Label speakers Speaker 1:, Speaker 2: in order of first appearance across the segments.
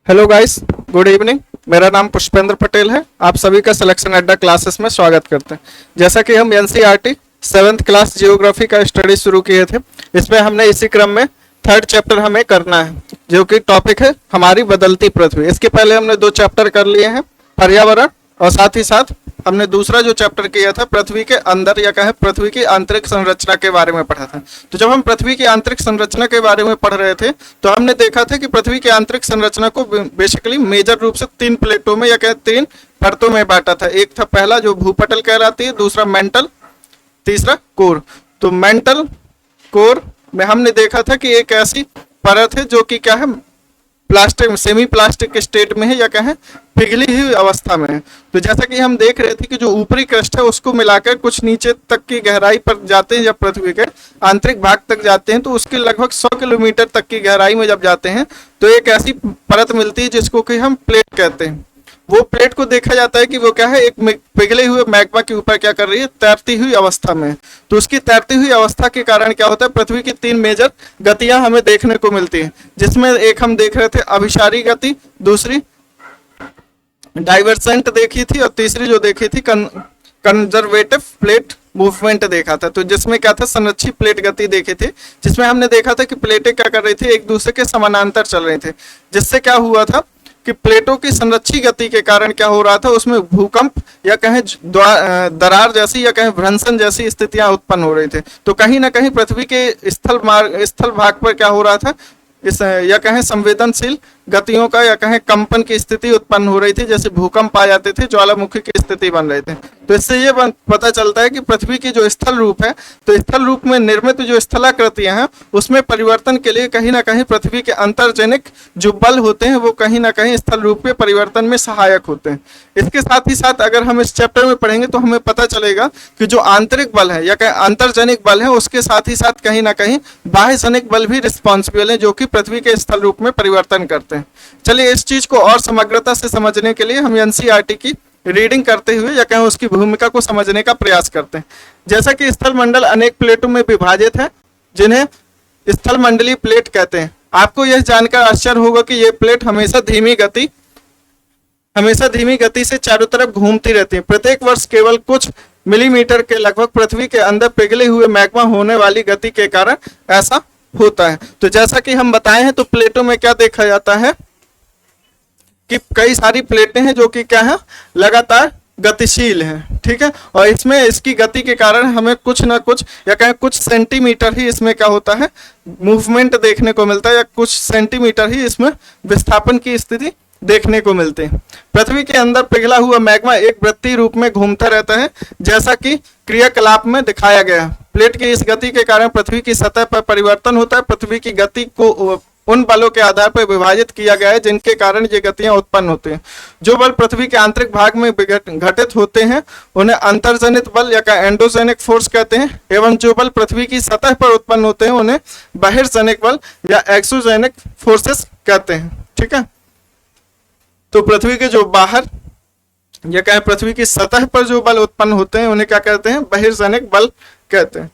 Speaker 1: Hello guys, good evening. मेरा नाम पुष्पेंद्र पटेल है। आप सभी का सिलेक्शन अड्डा क्लासेस में स्वागत करते हैं। जैसा कि हम एनसीईआरटी 7th क्लास जियोग्राफी का स्टडी शुरू किए थे, इसमें हमने इसी क्रम में थर्ड चैप्टर हमें करना है, जो कि टॉपिक है हमारी बदलती पृथ्वी। इसके पहले हमने 2 चैप्टर कर लिए हैं, पर्यावरण, और साथ ही साथ हमने दूसरा जो चैप्टर किया था पृथ्वी के अंदर या कहे पृथ्वी की आंतरिक संरचना के बारे में पढ़ा था। तो जब हम पृथ्वी की आंतरिक संरचना के बारे में पढ़ रहे थे तो हमने देखा था कि पृथ्वी की आंतरिक संरचना को बेसिकली मेजर रूप से 3 प्लेटों में या कहे 3 परतों में बांटा था। एक था पहला जो भूपटल कहलाती है, दूसरा मेंटल, तीसरा कोर। तो मेंटल कोर में हमने देखा था कि एक ऐसी परत है जो कि क्या है, प्लास्टिक, सेमी प्लास्टिक के स्टेट में है या कहें पिघली हुई अवस्था में है। तो जैसा कि हम देख रहे थे कि जो ऊपरी क्रस्ट है उसको मिलाकर कुछ नीचे तक की गहराई पर जाते हैं, जब पृथ्वी के आंतरिक भाग तक जाते हैं तो उसके लगभग 100 किलोमीटर तक की गहराई में जब जाते हैं तो एक ऐसी परत मिलती है जिसको कि हम प्लेट कहते हैं। वो प्लेट को देखा जाता है कि वो क्या है, एक पिघले हुए मैग्मा के ऊपर क्या कर रही है, तैरती हुई अवस्था में। तो उसकी तैरती हुई अवस्था के कारण क्या होता है, पृथ्वी की 3 मेजर गतियां हमें देखने को मिलती हैं, जिसमें एक हम देख रहे थे अभिसारी गति, दूसरी डाइवर्सेंट देखी थी, और तीसरी जो देखी थी कंजर्वेटिव प्लेट मूवमेंट देखा था। तो जिसमें क्या था, संरक्षित प्लेट गति देखी थी, जिसमें हमने देखा था कि प्लेटें क्या कर रही थी, एक दूसरे के समानांतर चल रहे थे। जिससे क्या हुआ था कि प्लेटों की संरक्षित गति के कारण क्या हो रहा था, उसमें भूकंप या कहें दरार जैसी या कहें भ्रंशन जैसी स्थितियां उत्पन्न हो रही थी। तो कहीं ना कहीं पृथ्वी के स्थल भाग पर क्या हो रहा था, इस या कहें संवेदनशील गतियों का या कहें कंपन की स्थिति उत्पन्न हो रही थी, जैसे भूकंप आ जाते थे, ज्वालामुखी की स्थिति बन रहे थे। तो इससे ये पता चलता है कि पृथ्वी की जो स्थल रूप है, तो स्थल रूप में निर्मित जो स्थलाकृतियां हैं उसमें परिवर्तन के लिए कहीं ना कहीं पृथ्वी के अंतर्जनिक जो बल होते हैं वो कहीं ना कहीं स्थल रूप के परिवर्तन में सहायक होते हैं। इसके साथ ही साथ अगर हम इस चैप्टर में पढ़ेंगे तो हमें पता चलेगा कि जो आंतरिक बल है या कहें अंतर्जनिक बल है, उसके साथ ही साथ कहीं ना कहीं बाह्यजनिक बल भी रिस्पॉन्सिबल है, जो कि पृथ्वी के स्थल रूप में परिवर्तन करते हैं। चलिए, इस चीज को और समग्रता से समझने के लिए हम एनसीईआरटी की रीडिंग करते हुए या कहें उसकी भूमिका को समझने का प्रयास करते हैं। जैसा कि स्थल मंडल अनेक प्लेटों में विभाजित है, जिन्हें स्थल मंडलीय प्लेट कहते हैं। आपको यह जानकर आश्चर्य होगा कि ये प्लेट हमेशा धीमी गति से चारों तरफ घूमती रहती है। प्रत्येक वर्ष केवल कुछ मिलीमीटर के लगभग पृथ्वी के अंदर पिघले हुए मैग्मा होने वाली गति के कारण ऐसा होता है। तो जैसा कि हम बताए हैं, तो प्लेटों में क्या देखा जाता है कि कई सारी प्लेटें हैं जो कि क्या है, लगातार गतिशील हैं, ठीक है। और इसमें इसकी गति के कारण हमें कुछ ना कुछ या कहें कुछ सेंटीमीटर ही इसमें क्या होता है, मूवमेंट देखने को मिलता है, या कुछ सेंटीमीटर ही इसमें विस्थापन की स्थिति देखने को मिलती है। पृथ्वी के अंदर पिघला हुआ मैग्मा एक वृत्तीय रूप में घूमता रहता है, जैसा कि क्रियाकलाप में दिखाया गया। प्लेट की इस गति के कारण पृथ्वी की सतह पर परिवर्तन होता है। पृथ्वी की गति को उन बलों के आधार पर विभाजित किया गया है जिनके कारण ये गतियां उत्पन्न होती हैं। जो बल पृथ्वी के आंतरिक भाग में घटित होते हैं उन्हें अंतर्जनित बल या एंडोजेनिक फोर्स कहते हैं, एवं जो बल पृथ्वी की सतह पर उत्पन्न होते हैं उन्हें बहिर्जनिक बल या एक्सोजेनिक फोर्सेस कहते हैं, ठीक है। तो पृथ्वी के जो बाहर या कहें पृथ्वी की सतह पर जो बल उत्पन्न होते हैं उन्हें क्या कहते हैं, बहिर्जनिक बल कहते हैं।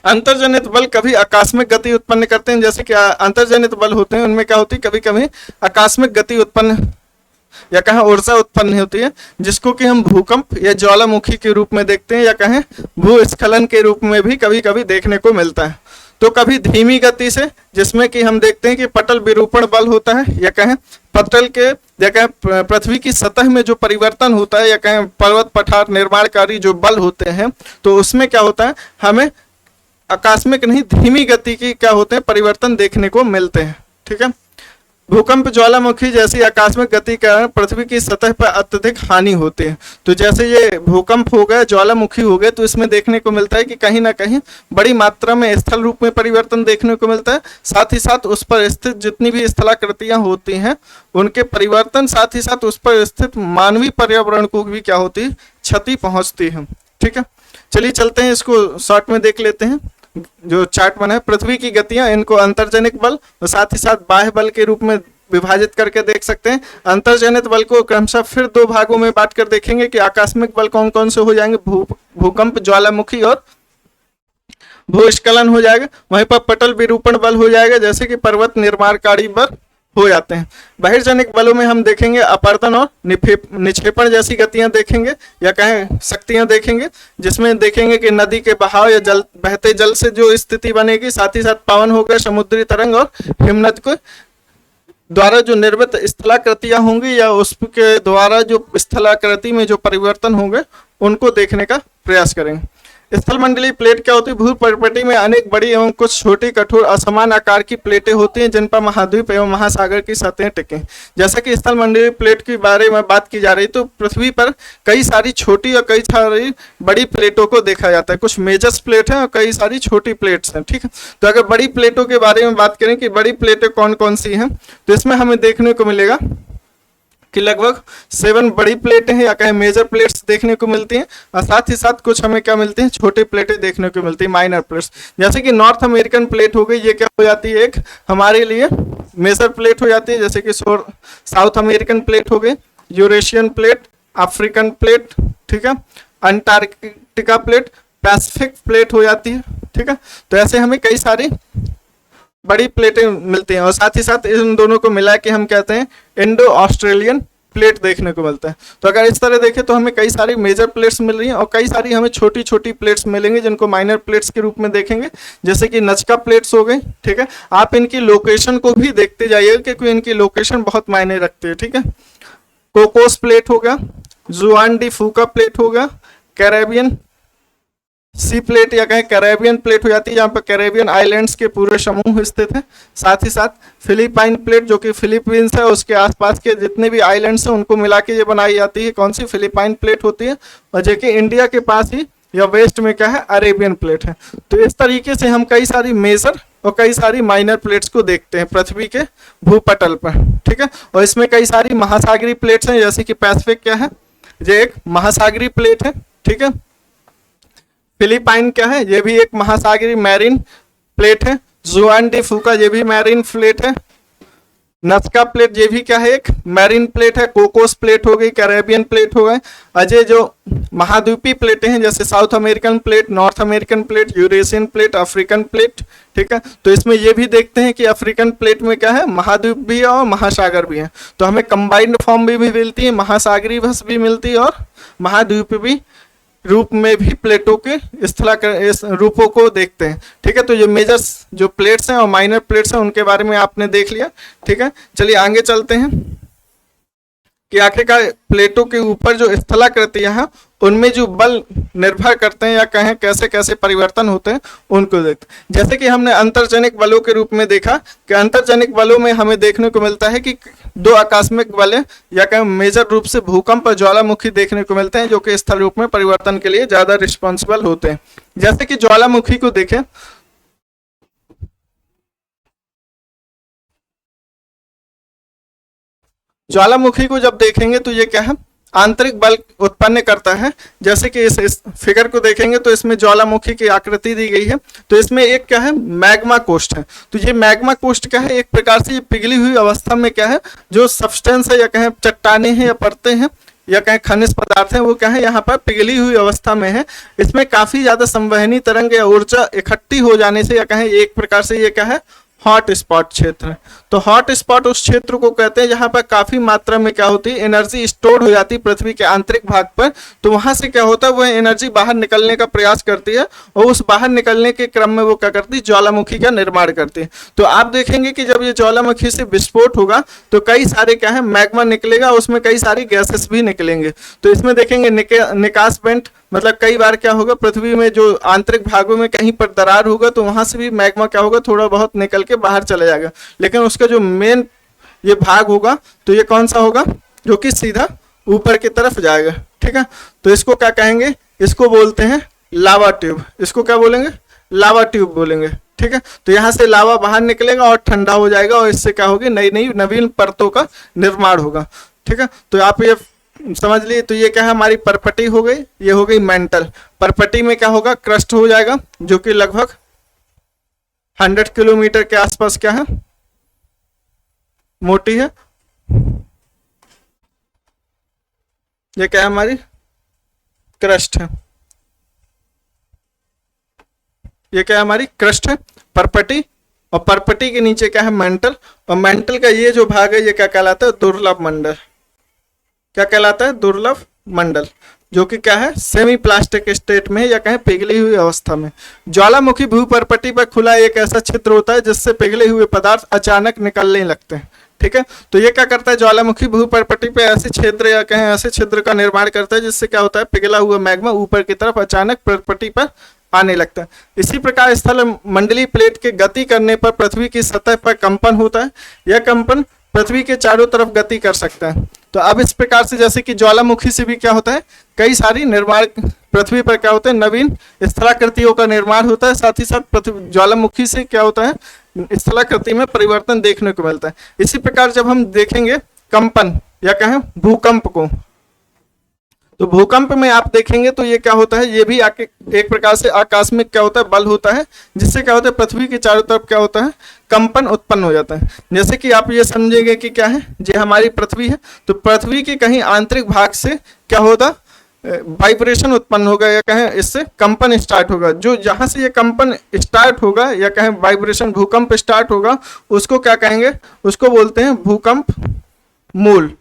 Speaker 1: अंतर्जनित बल कभी आकस्मिक गति उत्पन्न करते हैं, जैसे कि अंतर्जनित बल होते हैं उनमें क्या होती है, कभी कभी आकस्मिक गति उत्पन्न या कहें ऊर्जा उत्पन्न होती है, जिसको कि हम भूकंप या ज्वालामुखी के रूप में देखते हैं, या कहें भूस्खलन के रूप में भी कभी कभी देखने को मिलता है। तो कभी धीमी गति से, जिसमें कि हम देखते हैं कि पटल विरूपण बल होता है, या कहें पटल के या कहें पृथ्वी की सतह में जो परिवर्तन होता है, या कहें पर्वत पठार निर्माणकारी जो बल होते हैं, तो उसमें क्या होता है, हमें आकस्मिक नहीं धीमी गति की क्या होते हैं, परिवर्तन देखने को मिलते हैं, ठीक है। भूकंप ज्वालामुखी जैसी आकस्मिक गति के कारण पृथ्वी की सतह पर अत्यधिक हानि होती है। तो जैसे ये भूकंप हो गए, ज्वालामुखी हो गए, तो इसमें देखने को मिलता है कि कहीं ना कहीं बड़ी मात्रा में स्थल रूप में परिवर्तन देखने को मिलता है। साथ ही साथ उस पर स्थित जितनी भी स्थलाकृतियां होती हैं उनके परिवर्तन, साथ ही साथ उस पर स्थित मानवीय पर्यावरण को भी क्या होती है, क्षति पहुंचती है, ठीक है। चलिए चलते हैं, इसको शॉर्ट में देख लेते हैं। जो चार्ट बना है, पृथ्वी की गतियां, इनको अंतर्जनित बल और साथ ही साथ बाह्य बल के रूप में विभाजित करके देख सकते हैं। अंतर्जनित बल को क्रमशः फिर 2 भागों में बांट कर देखेंगे कि आकस्मिक बल कौन कौन से हो जाएंगे, भूकंप, ज्वालामुखी भूस्खलन हो जाएगा, वहीं पर पटल विरूपण बल हो जाएगा, जैसे कि पर्वत निर्माणकारी बल हो जाते हैं। बहिर्जनिक बलों में हम देखेंगे अपर्दन और निक्षेपण जैसी गतियां देखेंगे या कहें शक्तियां देखेंगे, जिसमें देखेंगे कि नदी के बहाव या जल बहते जल से जो स्थिति बनेगी, साथ ही साथ पवन हो गए, समुद्री तरंग और हिमनद को द्वारा जो निर्मित स्थलाकृतियां होंगी या उसके द्वारा जो स्थलाकृति में जो परिवर्तन होंगे उनको देखने का प्रयास करेंगे। स्थल मंडलीय प्लेट क्या होती है? भूपर्पटी में अनेक बड़ी एवं कुछ छोटी कठोर असमान आकार की प्लेटें होती हैं, जिन पर महाद्वीप एवं महासागर की सतहें टिके। जैसा कि स्थल मंडलीय प्लेट के बारे में बात की जा रही, तो पृथ्वी पर कई सारी छोटी और कई सारी बड़ी प्लेटों को देखा जाता है। कुछ मेजर्स प्लेट हैं और कई सारी छोटी प्लेट्स हैं, ठीक है। तो अगर बड़ी प्लेटों के बारे में बात करें कि बड़ी प्लेटें कौन कौन सी हैं, तो इसमें हमें देखने को मिलेगा कि लगभग 7 बड़ी प्लेटें हैं या कहें मेजर प्लेट्स देखने को मिलती हैं, और साथ ही साथ कुछ हमें क्या मिलती हैं, छोटी प्लेटें देखने को मिलती हैं, माइनर प्लेट्स। जैसे कि नॉर्थ अमेरिकन प्लेट हो गई, ये क्या हो जाती है, एक हमारे लिए मेजर प्लेट हो जाती है। जैसे कि साउथ अमेरिकन प्लेट हो गई, यूरेशियन प्लेट, अफ्रीकन प्लेट, ठीक है, अंटार्कटिका प्लेट, पैसिफिक प्लेट हो जाती है, ठीक है। तो ऐसे हमें कई सारी बड़ी प्लेटें मिलती हैं, और साथ ही साथ इन दोनों को मिला के हम कहते हैं इंडो ऑस्ट्रेलियन प्लेट देखने को मिलता है। तो अगर इस तरह देखें तो हमें कई सारी मेजर प्लेट्स मिल रही हैं और कई सारी हमें छोटी छोटी प्लेट्स मिलेंगी, जिनको माइनर प्लेट्स के रूप में देखेंगे, जैसे कि नजका प्लेट्स हो गई, ठीक है। आप इनकी लोकेशन को भी देखते जाइएगा क्योंकि इनकी लोकेशन बहुत मायने रखती है, ठीक है। कोकोस प्लेट हो गया, जुआन डी फूका प्लेट हो गया, कैरेबियन सी प्लेट या कहें कैरेबियन प्लेट हो जाती है, जहाँ पर कैरेबियन आइलैंड्स के पूरे समूह स्थित हैं। साथ ही साथ फिलीपाइन प्लेट, जो कि फिलीपींस है उसके आसपास के जितने भी आइलैंड्स हैं उनको मिला के ये बनाई जाती है। कौन सी? फिलीपाइन प्लेट होती है, और जो कि इंडिया के पास ही या वेस्ट में क्या है, अरेबियन प्लेट है। तो इस तरीके से हम कई सारी मेजर और कई सारी माइनर प्लेट्स को देखते हैं पृथ्वी के भूपटल पर, ठीक है। और इसमें कई सारी महासागरीय प्लेट्स हैं, जैसे कि पैसिफिक क्या है, ये एक महासागरीय प्लेट है, ठीक है। फिलीपाइन क्या है, ये भी एक महासागरीय मैरीन प्लेट है। जुआन डी फूका ये भी मैरीन प्लेट है। नस्का प्लेट ये भी क्या है, एक मैरीन प्लेट है। कोकोस प्लेट हो गई, कैरेबियन प्लेट हो गए। अजय जो महाद्वीपीय प्लेटें हैं, जैसे south American plate, north American plate, Eurasian plate, African plate, ठीक है। तो इसमें ये भी देखते हैं कि अफ्रीकन प्लेट में क्या है, महाद्वीप भी है और महासागर भी है। तो हमें कंबाइंड फॉर्म भी मिलती है, महासागरीय भस भी मिलती है और महाद्वीपीय रूप में भी प्लेटों के रूपों को देखते हैं, ठीक है। तो ये मेजर्स जो प्लेट्स हैं और माइनर प्लेट्स हैं उनके बारे में आपने देख लिया, ठीक है। चलिए आगे चलते हैं कि आखिरकार प्लेटों के ऊपर जो स्थलाकृतियां हैं उनमें जो बल निर्भर करते हैं या कहें कैसे कैसे परिवर्तन होते हैं उनको देखते हैं। जैसे कि हमने अंतर्जनिक बलों के रूप में देखा कि अंतर्जनिक बलों में हमें देखने को मिलता है कि 2 आकस्मिक बल या कहें मेजर रूप से भूकंप और ज्वालामुखी देखने को मिलते हैं, जो कि स्थल रूप में परिवर्तन के लिए ज्यादा रिस्पॉन्सिबल होते हैं। जैसे कि ज्वालामुखी को देखें, ज्वालामुखी को जब देखेंगे तो ये क्या है, आंतरिक बल उत्पन्न करता है। जैसे कि इस फिगर को देखेंगे तो इसमें ज्वालामुखी की आकृति दी गई है। तो इसमें एक क्या है, मैग्मा कोस्ट है। तो ये मैग्मा कोस्ट क्या है, एक प्रकार से ये पिघली हुई अवस्था में क्या है, जो सब्सटेंस है या कहें चट्टाने हैं या परतें हैं या कहें खनिज पदार्थ हैं, वो क्या है यहाँ पर पिघली हुई अवस्था में है। इसमें काफी ज्यादा संवहनी तरंग या ऊर्जा इकट्ठी हो जाने से या कहें एक प्रकार से ये क्या है, हॉट स्पॉट क्षेत्र है। तो हॉट स्पॉट उस क्षेत्र को कहते हैं जहां पर काफी मात्रा में क्या होती है, एनर्जी स्टोर हो जाती है पृथ्वी के आंतरिक भाग पर। तो वहां से क्या होता है, वो एनर्जी बाहर निकलने का प्रयास करती है और उस बाहर निकलने के क्रम में वो क्या करती है, ज्वालामुखी का निर्माण करती है। तो आप देखेंगे कि जब ये ज्वालामुखी से विस्फोट होगा तो कई सारे क्या है, मैग्मा निकलेगा, उसमें कई सारी गैसेस भी निकलेंगे। तो इसमें देखेंगे निकास वेंट, मतलब कई बार क्या होगा, पृथ्वी में जो आंतरिक भागों में कहीं पर दरार होगा तो वहां से भी मैग्मा क्या होगा, थोड़ा बहुत निकल के बाहर चला जाएगा। लेकिन उसका जो मेन ये भाग होगा तो ये कौन सा होगा, जो कि सीधा ऊपर की तरफ जाएगा, ठीक है। तो इसको क्या कहेंगे, इसको बोलते हैं लावा ट्यूब। इसको क्या बोलेंगे, लावा ट्यूब बोलेंगे, ठीक है। तो यहाँ से लावा बाहर निकलेगा और ठंडा हो जाएगा और इससे क्या होगी, नई नई नवीन परतों का निर्माण होगा, ठीक है। तो आप ये समझ लिए। तो ये क्या है, हमारी परपटी हो गई, ये हो गई मेंटल। परपटी में क्या होगा, क्रस्ट हो जाएगा, जो कि लगभग 100 किलोमीटर के आसपास क्या है, मोटी है। ये क्या है, हमारी क्रस्ट है। ये क्या है, हमारी क्रस्ट है, परपटी, और परपटी के नीचे क्या है, मेंटल, और मेंटल का ये जो भाग है ये क्या कहलाता है, दुर्लभ मंडल। क्या कहलाता है, दुर्लभ मंडल, जो कि क्या है, सेमी प्लास्टिक स्टेट में या कहें पिघली हुई अवस्था में। ज्वालामुखी भूपरपटी पर खुला एक ऐसा छिद्र होता है जिससे पिघले हुए पदार्थ अचानक निकलने लगते हैं। ठीक है, तो ये क्या करता है, ज्वालामुखी भूपरपटी पे ऐसे छिद्र या कहें ऐसे छिद्र का निर्माण करता है जिससे क्या होता है, पिघला हुआ मैग्मा ऊपर की तरफ अचानक परपटी पर आने लगता है। इसी प्रकार स्थल मंडलीय प्लेट के गति करने पर पृथ्वी की सतह पर कंपन होता है। यह कंपन पृथ्वी के चारों तरफ गति कर सकता है। तो अब इस प्रकार से जैसे कि ज्वालामुखी से भी क्या होता है, कई सारी निर्माण पृथ्वी पर क्या होते हैं, नवीन स्थलाकृतियों का निर्माण होता है। साथ ही साथ पृथ्वी ज्वालामुखी से क्या होता है, स्थलाकृति में परिवर्तन देखने को मिलता है। इसी प्रकार जब हम देखेंगे कंपन या कहें भूकंप को, तो भूकंप में आप देखेंगे तो ये क्या होता है, ये भी एक प्रकार से आकस्मिक क्या होता है, बल होता है, जिससे क्या होता है, पृथ्वी के चारों तरफ क्या होता है, कंपन उत्पन्न हो जाता है। जैसे कि आप ये समझेंगे कि क्या है, ये हमारी पृथ्वी है, तो पृथ्वी के कहीं आंतरिक भाग से क्या होगा, वाइब्रेशन उत्पन्न होगा या कहें इससे कंपन स्टार्ट होगा। जो जहां से ये कंपन स्टार्ट होगा या कहें वाइब्रेशन भूकंप स्टार्ट होगा, उसको क्या कहेंगे, उसको बोलते हैं भूकंप मूल।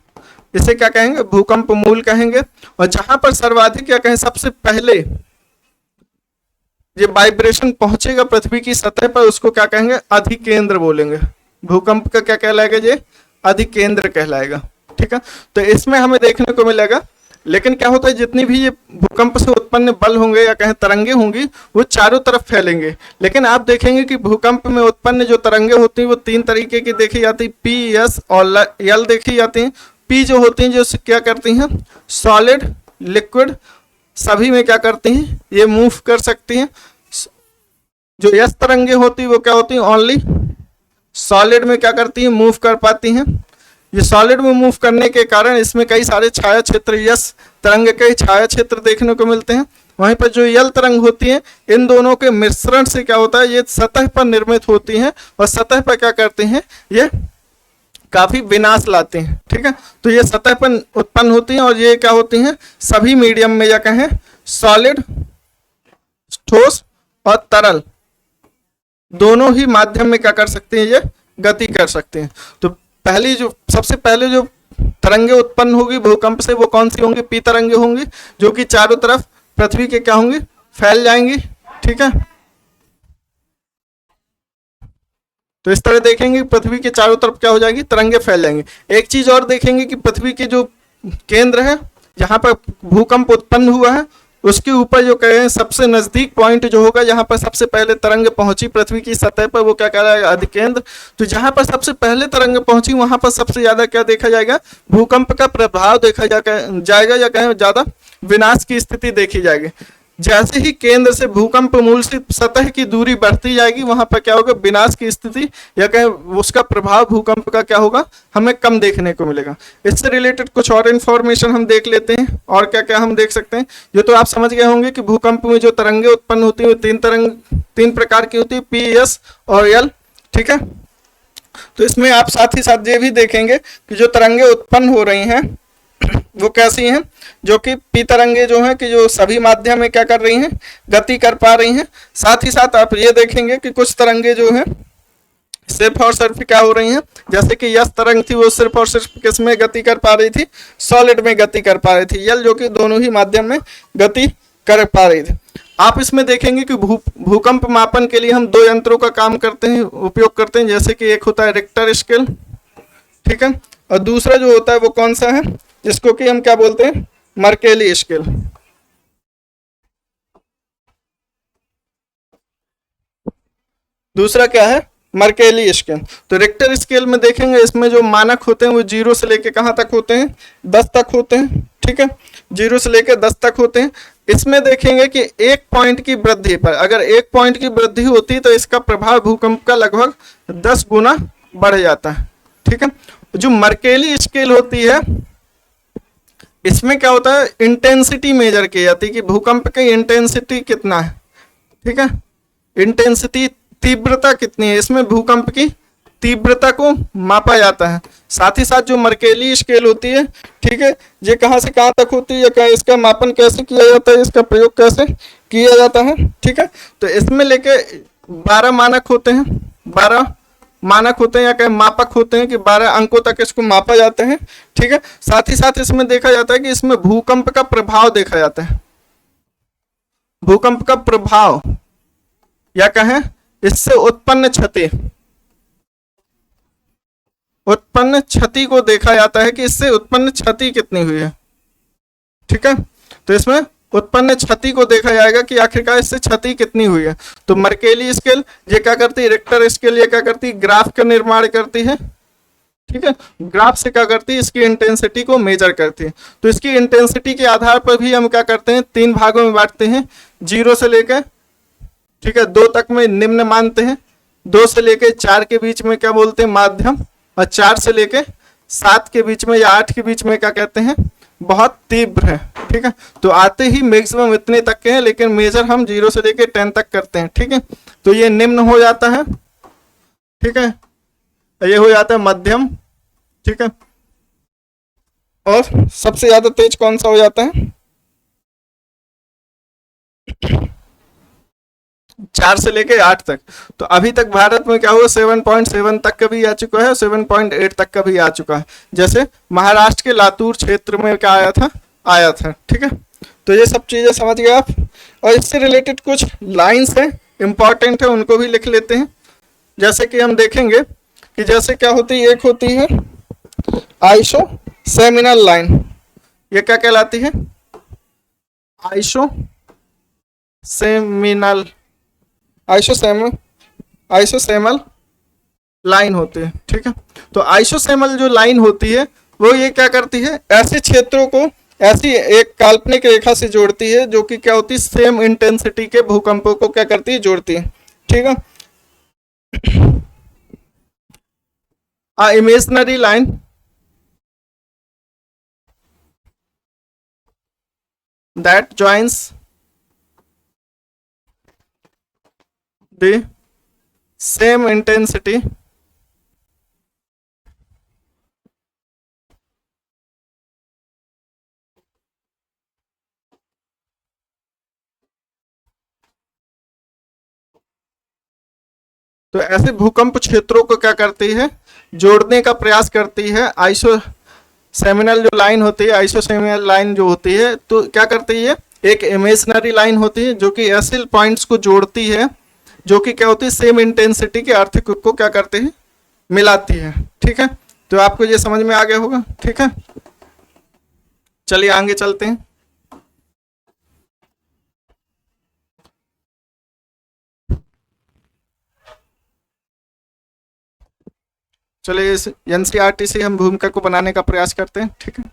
Speaker 1: इसे क्या कहेंगे, भूकंप मूल कहेंगे। और जहां पर सर्वाधिक या कहें सबसे पहले ये वाइब्रेशन पहुंचेगा पृथ्वी की सतह पर, उसको क्या कहेंगे, अधिकेंद्र बोलेंगे। भूकंप का क्या कहलाएगा, ये अधिकेंद्र कहलाएगा। ठीक है, तो इसमें हमें देखने को मिलेगा। लेकिन क्या होता है, जितनी भी ये भूकंप से उत्पन्न बल होंगे या कहें तरंगे होंगी, वो चारों तरफ फैलेंगे। लेकिन आप देखेंगे कि भूकंप में उत्पन्न जो तरंगे होती हैं वो तीन तरीके की देखी जाती, पी, एस और एल देखी जाती हैं। पी जो होती हैं, जो क्या करती हैं, सॉलिड, लिक्विड, सभी में क्या करती हैं, ये मूव कर सकती हैं। जो एस तरंगे होती है वो क्या होती हैं, ओनली सॉलिड में क्या करती हैं, मूव कर पाती हैं। ये सॉलिड में मूव करने के कारण इसमें कई सारे छाया क्षेत्र, यस तरंग के छाया क्षेत्र देखने को मिलते हैं। वहीं पर जो यल तरंग होती है, इन दोनों के मिश्रण से क्या होता है, ये सतह पर निर्मित होती हैं और सतह पर क्या करते हैं, ये काफी विनाश लाते हैं। ठीक है, तो ये सतह पर उत्पन्न होती हैं और ये क्या होती हैं, सभी मीडियम में या कहें सॉलिड, ठोस और तरल दोनों ही माध्यम में क्या कर सकते हैं, ये गति कर सकते हैं। तो पहली जो सबसे पहले जो तरंगे उत्पन्न होगी भूकंप से, वो कौन सी होंगी, पी तरंगे होंगी, जो कि चारों तरफ पृथ्वी के क्या होंगी, फैल जाएंगी। ठीक है, तो इस तरह देखेंगे पृथ्वी के चारों तरफ क्या हो जाएगी, तरंगे फैल जाएंगे। एक चीज और देखेंगे कि पृथ्वी के जो केंद्र है, जहां पर भूकंप उत्पन्न हुआ है, उसके ऊपर जो कहें सबसे नजदीक पॉइंट जो होगा, जहां पर सबसे पहले तरंग पहुंची पृथ्वी की सतह पर, वो क्या कहलाएगा, अधिकेंद्र। तो जहां पर सबसे पहले तरंग पहुंची, वहां पर सबसे ज्यादा क्या देखा जाएगा, भूकंप का प्रभाव देखा जाएगा या कहें ज्यादा विनाश की स्थिति देखी जाएगी। जैसे ही केंद्र से भूकंप मूल से सतह की दूरी बढ़ती जाएगी, वहां पर क्या होगा, विनाश की स्थिति या कहें उसका प्रभाव भूकंप का क्या होगा, हमें कम देखने को मिलेगा। इससे रिलेटेड कुछ और इन्फॉर्मेशन हम देख लेते हैं। और क्या क्या हम देख सकते हैं, ये तो आप समझ गए होंगे कि भूकंप में जो तरंगे उत्पन्न होती है वो तीन प्रकार की होती है, पी, एस और एल। ठीक है, तो इसमें आप साथ ही साथ ये भी देखेंगे कि जो तरंगे उत्पन्न हो रही हैं वो कैसी हैं, जो कि पी तरंगे जो हैं कि जो सभी माध्यम में क्या कर रही हैं, गति कर पा रही हैं। साथ ही साथ आप ये देखेंगे कि कुछ तरंगे जो हैं सिर्फ और सिर्फ क्या हो रही हैं, जैसे कि यस तरंग थी, वो सिर्फ और सिर्फ किस में गति कर पा रही थी, सॉलिड में गति कर पा रही थी। यल जो कि दोनों ही माध्यम में गति कर पा रही थी। आप इसमें देखेंगे कि भूकंप मापन के लिए हम दो यंत्रों का काम करते हैं, उपयोग करते हैं। जैसे कि एक होता है रिक्टर स्केल, ठीक है, और दूसरा जो होता है वो कौन सा है, जिसको कि हम क्या बोलते हैं, मर्केली स्केल। दूसरा क्या है, मर्केली स्केल। तो रिक्टर स्केल में देखेंगे, इसमें जो मानक होते हैं वो 0 से लेके कहाँ तक होते हैं, 10 तक होते हैं। ठीक है, 0 से लेकर 10 तक होते हैं। इसमें देखेंगे कि 1 पॉइंट की वृद्धि पर, अगर 1 पॉइंट की वृद्धि होती है तो इसका प्रभाव भूकंप का लगभग 10 गुना बढ़ जाता है। ठीक है, जो मर्केली स्केल होती है, इसमें क्या होता है, इंटेंसिटी मेजर की जाती है कि भूकंप की इंटेंसिटी कितना है। ठीक है, इंटेंसिटी, तीव्रता कितनी है, इसमें भूकंप की तीव्रता को मापा जाता है। साथ ही साथ जो मर्केली स्केल होती है, ठीक है, ये कहाँ से कहाँ तक होती है, क्या इसका मापन कैसे किया जाता है, इसका प्रयोग कैसे किया जाता है। ठीक है, तो इसमें लेके 12 मानक होते हैं, 12 मानक होते हैं या कहीं मापक होते हैं कि 12 अंकों तक इसको मापा जाता है। ठीक है, साथ ही साथ इसमें देखा जाता है कि इसमें भूकंप का प्रभाव देखा जाता है, भूकंप का प्रभाव या कहें इससे उत्पन्न क्षति, उत्पन्न क्षति को देखा जाता है कि इससे उत्पन्न क्षति कितनी हुई है। ठीक है, तो इसमें उत्पन्न क्षति को देखा जाएगा कि आखिरकार इससे क्षति कितनी हुई है। तो मर्केली स्केल ये क्या करती है, रिक्टर स्केल ये क्या करती है, ग्राफ का निर्माण करती है। ठीक है, ग्राफ से क्या करती है, इसकी इंटेंसिटी को मेजर करती है। तो इसकी इंटेंसिटी के आधार पर भी हम क्या करते हैं, 3 भागों में बांटते हैं, 0 से लेकर ठीक है 2 तक में निम्न मानते हैं, 2 से लेकर 4 के बीच में क्या बोलते हैं, माध्यम, और 4 से लेकर 7 के बीच में या 8 के बीच में क्या कहते हैं, बहुत तीव्र है। ठीक है, तो आते ही मैक्सिमम इतने तक के हैं, लेकिन मेजर हम 0 से लेकर 10 तक करते हैं। ठीक है, तो ये निम्न हो जाता है। ठीक है, ये हो जाता है मध्यम। ठीक है, और सबसे ज्यादा तेज कौन सा हो जाता है, 4 से लेके 8 तक। तो अभी तक भारत में क्या हुआ, 7.7 तक का भी आ चुका है, 7.8 तक का भी आ चुका है। जैसे महाराष्ट्र के लातूर क्षेत्र में क्या आया था। ठीक है, तो ये सब चीजें समझ गए आप। और इससे रिलेटेड कुछ लाइंस हैं इंपॉर्टेंट है, उनको भी लिख लेते हैं। जैसे कि हम देखेंगे कि जैसे क्या होती है, एक होती है आइसो सेमिनल लाइन, ये क्या कहलाती है, आइसो सेमिनल, आइसोसेमल लाइन होती है। ठीक है, तो आइसोसेमल जो लाइन होती है वो ये क्या करती है, ऐसे क्षेत्रों को ऐसी एक काल्पनिक रेखा से जोड़ती है जो कि क्या होती है, सेम इंटेंसिटी के भूकंपों को क्या करती है, जोड़ती है। ठीक है, imaginary line that joins the same intensity तो ऐसे भूकंप क्षेत्रों को क्या करती है, जोड़ने का प्रयास करती है। आइसोसेमिनल जो लाइन होती है, आइसोसेमिनल लाइन जो होती है, तो क्या करती है, एक इमेजिनरी लाइन होती है जो कि ऐसे पॉइंट्स को जोड़ती है जो कि क्या होती है, सेम इंटेंसिटी के अर्थक्वेक को क्या करते हैं, मिलाती है। ठीक है, तो आपको ये समझ में आ गया होगा। ठीक है, चलिए आगे चलते हैं। चलिए इस एनसीईआरटी से हम भूमिका को बनाने का प्रयास करते हैं। ठीक है,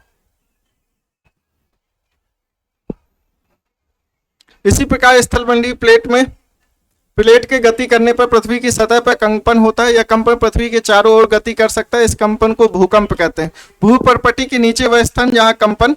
Speaker 1: इसी प्रकार स्थलमंडलीय प्लेट में प्लेट के गति करने पर पृथ्वी की सतह पर कंपन होता है। यह कंपन पृथ्वी के चारों ओर गति कर सकता है। इस कंपन को भूकंप कहते हैं। भूपर्पटी के नीचे वह स्थान जहां कंपन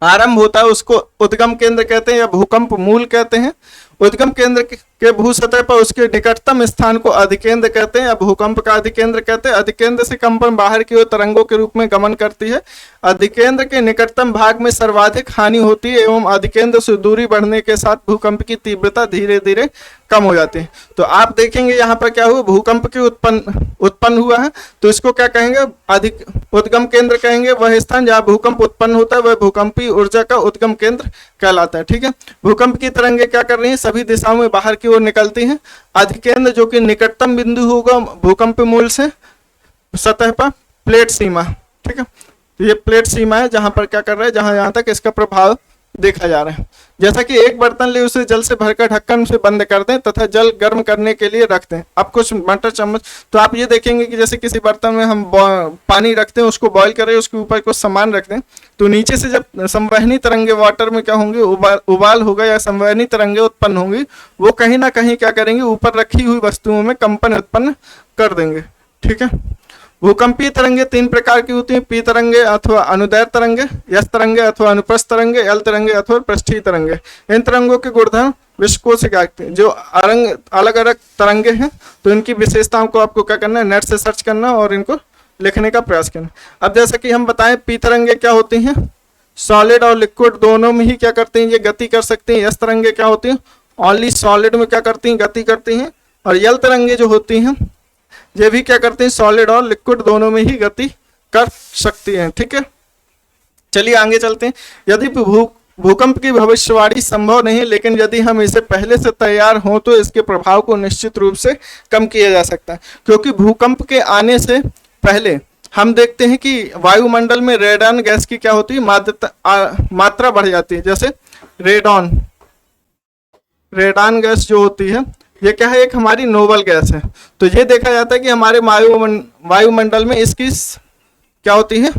Speaker 1: आरंभ होता है उसको उद्गम केंद्र कहते हैं या भूकंप मूल कहते हैं। उद्गम केंद्र के भू सतह पर उसके निकटतम स्थान को अधिकेंद्र कहते हैं या भूकंप का अधिकेंद्र कहते हैं। अधिकेंद्र से कंपन बाहर की ओर तरंगों के रूप में गमन करती है। अधिकेंद्र के निकटतम भाग में सर्वाधिक हानि होती है एवं अधिकेंद्र से दूरी बढ़ने के साथ भूकंप की तीव्रता धीरे धीरे कम हो जाती है। तो आप देखेंगे यहाँ पर क्या हुआ, भूकंप की उत्पन्न हुआ है, तो इसको क्या कहेंगे, अधिक उद्गम केंद्र कहेंगे। वह स्थान जहाँ भूकंप उत्पन्न होता है वह भूकंपीय ऊर्जा का उद्गम केंद्र कहलाता है। ठीक है, भूकंप की तरंगें क्या कर रही हैं, सभी दिशाओं में बाहर की ओर निकलती हैं। अधिकेंद्र जो कि निकटतम बिंदु होगा भूकंप मूल से सतह पर प्लेट सीमा। ठीक है, तो ये प्लेट सीमा है जहां पर क्या कर रहा है, जहां यहां तक इसका प्रभाव देखा जा रहा है। जैसा कि एक बर्तन ले उसे जल से भरकर ढक्कन से बंद कर दें तथा जल गर्म करने के लिए रख दें। अब कुछ मटर चम्मच, तो आप ये देखेंगे कि जैसे किसी बर्तन में हम पानी रखते हैं, उसको बॉईल करें, उसके ऊपर कुछ सामान रख दें, तो नीचे से जब संवहनी तरंगे वाटर में क्या होंगे, उबाल होगा या संवहनी तरंगे उत्पन्न होंगी, वो कहीं ना कहीं क्या करेंगे, ऊपर रखी हुई वस्तुओं में कंपन उत्पन्न कर देंगे। ठीक है, भूकंपीय तरंगे 3 प्रकार की होती हैं, पी तरंगे अथवा अनुदैर्घ्य तरंगे, एस तरंगे अथवा अनुप्रस्थ तरंगे, एल तरंगे अथवा पृष्ठीय तरंगे। इन तरंगों के गुणधर्म विस्कोसिक जो अलग अलग तरंगे हैं, तो इनकी विशेषताओं को आपको क्या करना है, नेट से सर्च करना और इनको लिखने का प्रयास करना। अब जैसा कि हम बताएं पी तरंगे क्या होती हैं, सॉलिड और लिक्विड दोनों में ही क्या करते हैं, ये गति कर सकते हैं। एस तरंगे क्या होती हैं, ओनली सॉलिड में क्या करती हैं, गति करती हैं। और यल तरंगे जो होती हैं ये भी क्या करते हैं, सॉलिड और लिक्विड दोनों में ही गति कर सकती हैं। ठीक है, चलिए आगे चलते हैं। यदि भूकंप की भविष्यवाणी संभव नहीं है, लेकिन यदि हम इसे पहले से तैयार हों तो इसके प्रभाव को निश्चित रूप से कम किया जा सकता है। क्योंकि भूकंप के आने से पहले हम देखते हैं कि वायुमंडल में रेडॉन गैस की क्या होती है, मात्रा बढ़ जाती है। जैसे रेडॉन गैस जो होती है ये क्या है, एक हमारी नोबल गैस है। तो ये देखा जाता है कि हमारे वायुमंडल में इसकी क्या होती है,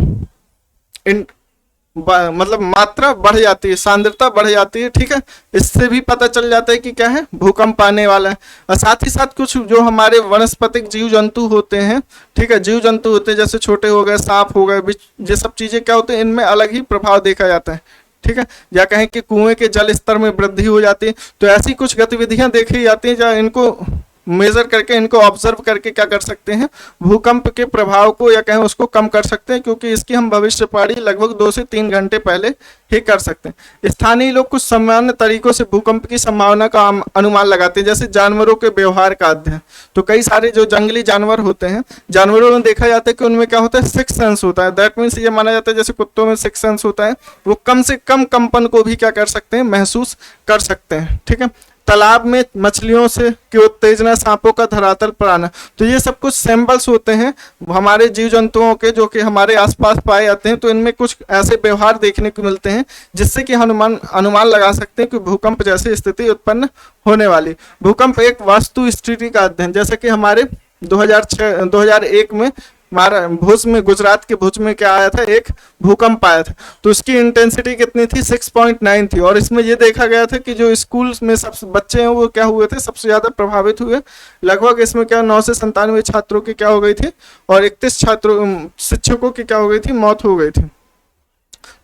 Speaker 1: मतलब मात्रा बढ़ जाती है, सांद्रता बढ़ जाती है। ठीक है, इससे भी पता चल जाता है कि क्या है, भूकंप आने वाला है। और साथ ही साथ कुछ जो हमारे वनस्पतिक जीव जंतु होते हैं, ठीक है, जीव जंतु होते हैं जैसे छोटे हो गए, सांप हो गए, ये सब चीजें क्या होते हैं, इनमें अलग ही प्रभाव देखा जाता है। ठीक है, या कहें कि कुएं के जल स्तर में वृद्धि हो जाती है। तो ऐसी कुछ गतिविधियां देखी जाती हैं जहाँ इनको मेजर करके, इनको ऑब्जर्व करके क्या कर सकते हैं, भूकंप के प्रभाव को या कहें उसको कम कर सकते हैं। क्योंकि इसकी हम भविष्यवाणी लगभग 2 से 3 घंटे पहले ही कर सकते हैं। स्थानीय लोग कुछ सामान्य तरीकों से भूकंप की संभावना का अनुमान लगाते हैं, जैसे जानवरों के व्यवहार का अध्ययन। तो कई सारे जो जंगली जानवर होते हैं, जानवरों में देखा जाता है कि उनमें क्या होता है, सिक्स सेंस होता है। दैट मीन्स ये माना जाता है जैसे कुत्तों में सिक्स सेंस होता है, वो कम से कम कंपन को भी क्या कर सकते हैं, महसूस कर सकते हैं। ठीक है, तालाब में मछलियों से की उत्तेजना, सांपों का धरातल पर आना, तो ये सब कुछ सैंपल्स होते हैं हमारे जीव जंतुओं के जो कि हमारे आसपास पाए जाते हैं। तो इनमें कुछ ऐसे व्यवहार देखने को मिलते हैं जिससे कि अनुमान लगा सकते हैं कि भूकंप जैसी स्थिति उत्पन्न होने वाली। भूकंप एक वास्तु स्थिति का अध्ययन, जैसे कि हमारे 2001 में भुज में, गुजरात के भुज में क्या आया था, एक भूकंप आया था। तो उसकी इंटेंसिटी कितनी थी, 6.9 थी। और इसमें ये देखा गया था कि जो स्कूल में सब बच्चे हैं वो क्या हुए थे, सबसे ज्यादा प्रभावित हुए। लगभग इसमें क्या 9 से 97 छात्रों की क्या हो गई थी, और 31 शिक्षकों की क्या हो गई थी, मौत हो गई थी।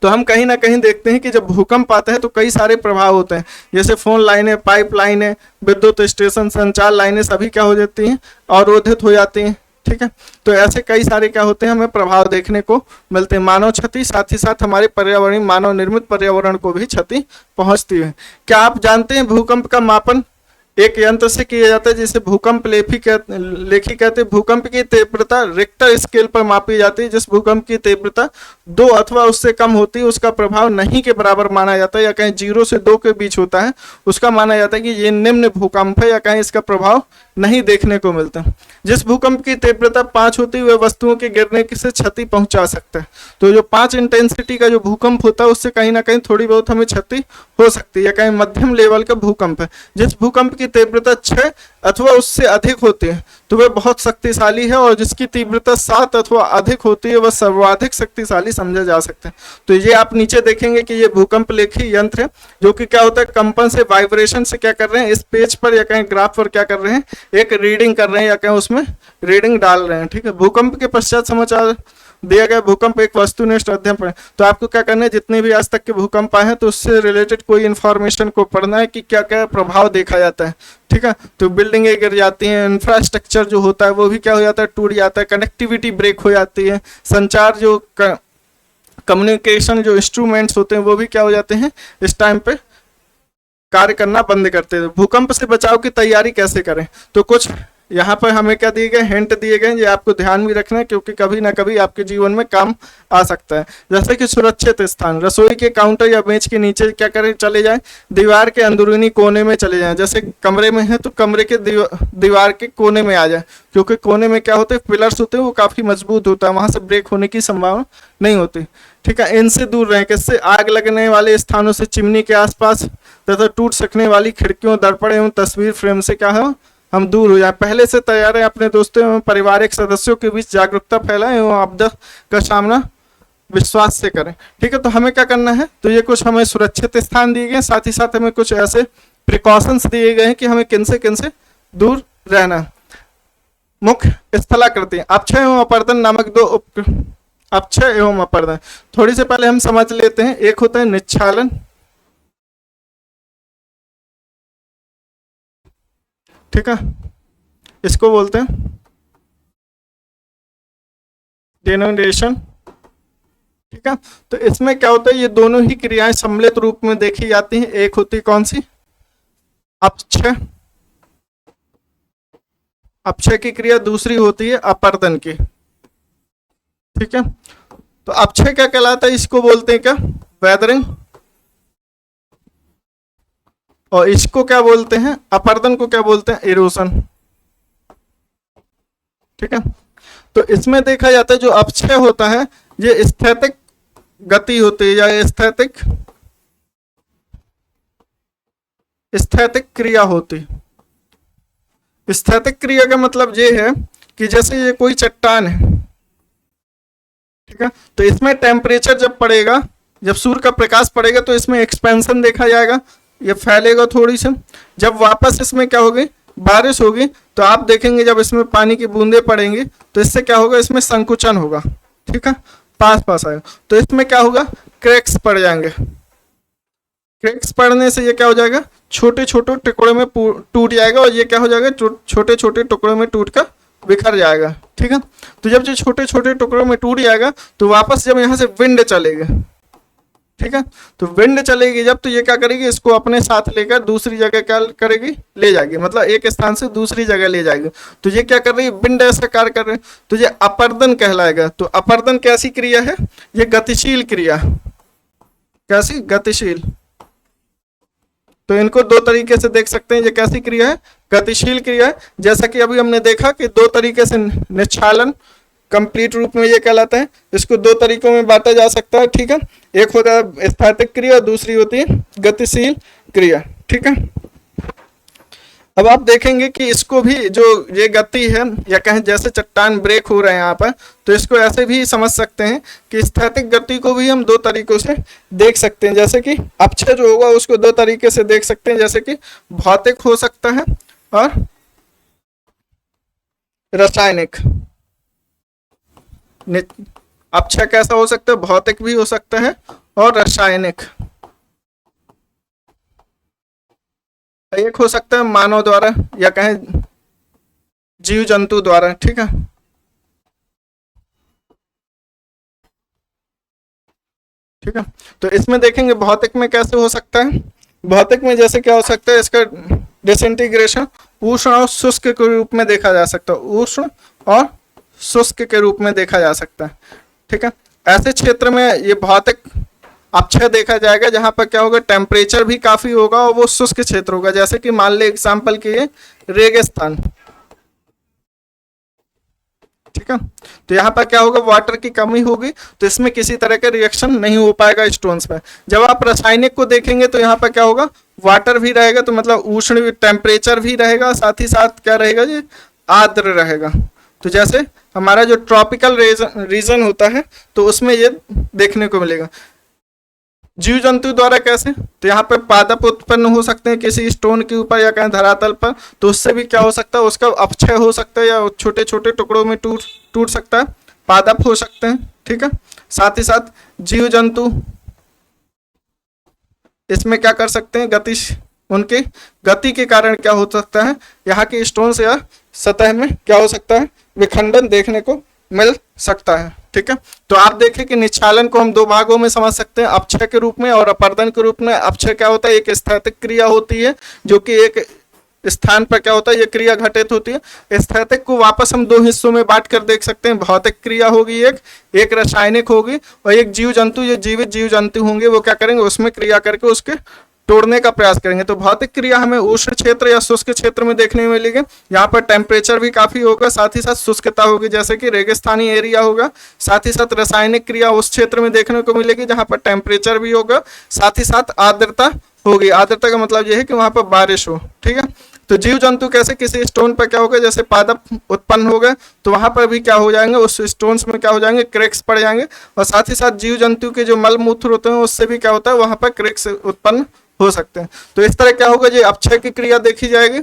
Speaker 1: तो हम कहीं ना कहीं देखते हैं कि जब भूकंप आता है तो कई सारे प्रभाव होते हैं, जैसे फोन लाइनें, पाइप लाइनें, विद्युत स्टेशन, संचार लाइनें सभी क्या हो जाती हैं, अवरोधित हो जाती हैं। ठीक है, तो ऐसे कई सारे क्या होते हैं, हमें प्रभाव देखने को मिलते हैं। मानव क्षति, साथ ही साथ हमारे पर्यावरण, मानव निर्मित पर्यावरण को भी क्षति पहुंचती है। क्या आप जानते हैं भूकंप का मापन एक यंत्र से किया जाता है जिसे भूकंप लेखी कहते हैं। भूकंप की तीव्रता रिक्टर स्केल पर मापी जाती है। जिस भूकंप की तीव्रता 2 अथवा उससे कम होती है उसका प्रभाव नहीं के बराबर माना जाता है, या कहीं 0 से 2 के बीच होता है उसका माना जाता है कि ये निम्न भूकंप है, या कहीं इसका प्रभाव नहीं देखने को मिलता। जिस भूकंप की तीव्रता 5 होती है वह वस्तुओं के गिरने से क्षति पहुंचा सकता है। तो जो 5 इंटेंसिटी का जो भूकंप होता है उससे कहीं ना कहीं थोड़ी बहुत हमें क्षति हो सकती है, या कहीं मध्यम लेवल का भूकंप है। जिस भूकंप की तीव्रता 6 अथवा उससे अधिक होती है तो वह बहुत शक्तिशाली है, और जिसकी तीव्रता 7 अथवा अधिक होती है वह सर्वाधिक शक्तिशाली समझा जा सकता है। तो ये आप नीचे देखेंगे कि ये भूकंप लेखी यंत्र है जो कि क्या होता है, कंपन से, वाइब्रेशन से क्या कर रहे हैं, इस पेज पर या कहीं ग्राफ पर क्या कर रहे हैं, एक रीडिंग कर रहे हैं, या कहीं उसमें रीडिंग डाल रहे हैं। ठीक है, भूकंप के पश्चात समाचार दिया गया। भूकंप एक वस्तुनिष्ठ अध्ययन पर, तो आपको क्या करना है, जितने भी आज तक के भूकंप आए हैं तो उससे रिलेटेड कोई इंफॉर्मेशन को पढ़ना है कि क्या क्या प्रभाव देखा जाता है। ठीक है, तो बिल्डिंगें गिर जाती हैं, इंफ्रास्ट्रक्चर जो होता है वो भी क्या हो जाता है, टूट जाता है, कनेक्टिविटी ब्रेक हो जाती है, संचार जो कम्युनिकेशन जो इंस्ट्रूमेंट्स होते हैं वो भी क्या हो जाते हैं, इस टाइम पे कार्य करना बंद करते हैं। भूकंप से बचाव की तैयारी कैसे करें, तो कुछ यहाँ पर हमें क्या दिए गए, हिंट दिए गए, ये आपको ध्यान भी रखना है क्योंकि कभी ना कभी आपके जीवन में काम आ सकता है। जैसे कि सुरक्षित स्थान, रसोई के काउंटर या बेंच के नीचे क्या करें, चले जाएं, दीवार के अंदरूनी कोने में चले जाएं। जैसे कमरे में है तो कमरे के दीवार के कोने में आ जाए, क्योंकि कोने में क्या होते हैं, पिलर्स होते हैं, वो काफी मजबूत होता है, वहां से ब्रेक होने की संभावना नहीं होती। ठीक है, इनसे दूर रहें। किससे, आग लगने वाले स्थानों से, चिमनी के आसपास तथा टूट सकने वाली खिड़कियों, दर्पण एवं तस्वीर फ्रेम से क्या है, हम दूर हो जाए। पहले से तैयार है, अपने दोस्तों एवं पारिवारिक सदस्यों के बीच जागरूकता फैलाएं एवं आपदा का सामना विश्वास से करें। ठीक है, तो हमें क्या करना है, तो ये कुछ हमें सुरक्षित स्थान दिए गए, साथ ही साथ हमें कुछ ऐसे प्रिकॉशंस दिए गए हैं कि हमें किनसे किनसे दूर रहना है। मुख्य स्थलाकृति, अपक्षय एवं अपर्दन नामक दो अपक्षय एवं अपर्दन, थोड़ी से पहले हम समझ लेते हैं। एक होता है निच्छालन, ठीक है, इसको बोलते हैं डेनोनेशन। ठीक है। तो इसमें क्या होता है, ये दोनों ही क्रियाएं सम्मिलित रूप में देखी जाती हैं। एक होती कौन सी, अपक्षय, अपक्षय की क्रिया, दूसरी होती है अपर्दन की। ठीक है। तो अपक्षय क्या कहलाता है, इसको बोलते हैं क्या, वेदरिंग, और इसको क्या बोलते हैं, अपर्दन को क्या बोलते हैं, इरोशन। ठीक है। तो इसमें देखा जाता है जो अपक्षय होता है ये स्थैतिक गति होती है या स्थैतिक स्थैतिक क्रिया होती है। स्थैतिक क्रिया का मतलब ये है कि जैसे ये कोई चट्टान है, ठीक है, तो इसमें टेम्परेचर जब पड़ेगा, जब सूर्य का प्रकाश पड़ेगा तो इसमें एक्सपेंशन देखा जाएगा, ये फैलेगा थोड़ी सी। जब वापस इसमें क्या होगी, बारिश होगी, तो आप देखेंगे जब इसमें पानी की बूंदे पड़ेंगी तो इससे क्या होगा, इसमें संकुचन होगा। ठीक है, पास पास आएगा तो इसमें क्या होगा, क्रैक्स पड़ जाएंगे। क्रैक्स पड़ने से ये क्या हो जाएगा, छोटे छोटे टुकड़ों में टूट जाएगा, और ये क्या हो जाएगा, छोटे छोटे टुकड़ों में टूट कर बिखर जाएगा। ठीक है। तो जब ये छोटे छोटे टुकड़ों में टूट जाएगा तो वापस जब यहाँ से विंड चलेगी, ठीक है, तो विंड चलेगी जब, तो ये क्या करेगी, इसको अपने साथ लेकर दूसरी जगह क्या करेगी, ले जाएगी, मतलब एक स्थान से दूसरी जगह ले जाएगी। तो ये क्या कर रही है, विंड ऐसा कार्य कर रही है, तो ये अपर्दन कहलाएगा। तो अपर्दन कैसी क्रिया है, ये गतिशील क्रिया। कैसी, गतिशील। तो इनको दो तरीके से देख सकते हैं, ये कैसी क्रिया है, गतिशील क्रिया है। जैसा कि अभी हमने देखा कि दो तरीके से निश्चालन कंप्लीट रूप में ये कहलाता है, इसको दो तरीकों में बांटा जा सकता है। ठीक है, एक होता है स्थैतिक क्रिया, दूसरी होती है गतिशील क्रिया। ठीक है। अब आप देखेंगे कि इसको भी, जो ये गति है या कहें जैसे चट्टान ब्रेक हो रहे हैं यहाँ पर, तो इसको ऐसे भी समझ सकते हैं कि स्थैतिक गति को भी हम दो तरीकों से देख सकते हैं। जैसे कि अपक्षय जो होगा उसको दो तरीके से देख सकते हैं, जैसे कि भौतिक हो सकता है और रासायनिक। अपक्षय कैसा हो सकता है, भौतिक भी हो सकता है और रासायनिक। एक हो सकता है मानव द्वारा या कहें जीव जंतु द्वारा। ठीक है। ठीक है, तो इसमें देखेंगे भौतिक में कैसे हो सकता है। भौतिक में जैसे क्या हो सकता है, इसका डिसइंटीग्रेशन उष्ण और शुष्क के रूप में देखा जा सकता है, उष्ण और शुष्क के रूप में देखा जा सकता है। ठीक है, ऐसे क्षेत्र में ये भौतिक अपक्षय देखा जाएगा जहां पर क्या होगा, टेम्परेचर भी काफी होगा और वो शुष्क क्षेत्र होगा। जैसे कि मान ले एग्जांपल के लिए रेगिस्तान। ठीक है, तो यहाँ पर क्या होगा, वाटर की कमी होगी, तो इसमें किसी तरह का रिएक्शन नहीं हो पाएगा स्टोन्स में। जब आप रासायनिक को देखेंगे तो यहाँ पर क्या होगा, वाटर भी रहेगा, तो मतलब उष्ण टेम्परेचर भी रहेगा, साथ ही साथ क्या रहेगा, ये आर्द्र रहेगा। तो जैसे हमारा जो ट्रॉपिकल रीजन होता है तो उसमें ये देखने को मिलेगा। जीव जंतु द्वारा कैसे, तो यहाँ पर पादप उत्पन्न हो सकते हैं किसी स्टोन के ऊपर या कहीं धरातल पर, तो उससे भी क्या हो सकता है, उसका अपक्षय हो सकता है या छोटे छोटे टुकड़ों में टूट सकता है, पादप हो सकते हैं। ठीक है, साथ ही साथ जीव जंतु इसमें क्या कर सकते हैं, उनके गति के कारण क्या हो सकता है, यहाँ के स्टोन या सतह में क्या हो सकता है, विखंडन देखने को मिल सकता है। ठीक है, तो आप देखें कि निश्चालन को हम दो भागों में समझ सकते हैं, अपक्षय के रूप में और अपर्दन के रूप में। अपक्षय क्या होता है, एक स्थैतिक क्रिया होती है जो कि एक स्थान पर क्या होता है, ये क्रिया घटित होती है। स्थैतिक को वापस हम दो हिस्सों में बांट कर देख सकते हैं, भौतिक क्रिया होगी एक रासायनिक होगी, और एक जीव जंतु, ये जीवित जीव जंतु होंगे, वो क्या करेंगे, उसमें क्रिया करके उसके तोड़ने का प्रयास करेंगे। तो भौतिक क्रिया हमें उष्ण क्षेत्र या शुष्क क्षेत्र में देखने में मिलेगी, यहाँ पर टेम्परेचर भी काफी होगा, साथ ही साथ शुष्कता होगी, जैसे कि रेगिस्तानी एरिया होगा। साथ ही साथ रासायनिक क्रिया उस क्षेत्र में देखने को मिलेगी जहाँ पर टेम्परेचर भी होगा, साथ ही साथ आर्द्रता होगी। आर्द्रता का मतलब यह है कि वहां पर बारिश हो। ठीक है, तो जीव जंतु कैसे, किसी स्टोन पर क्या होगा, जैसे पादप उत्पन्न हो गए तो वहां पर भी क्या हो जाएंगे, उस स्टोन्स में क्या हो जाएंगे, क्रैक्स पड़ जाएंगे, और साथ ही साथ जीव जंतु के जो मल मूत्र होते हैं उससे भी क्या होता है, वहां पर क्रैक्स उत्पन्न हो सकते हैं। तो इस तरह क्या होगा, ये अपक्षय की क्रिया देखी जाएगी।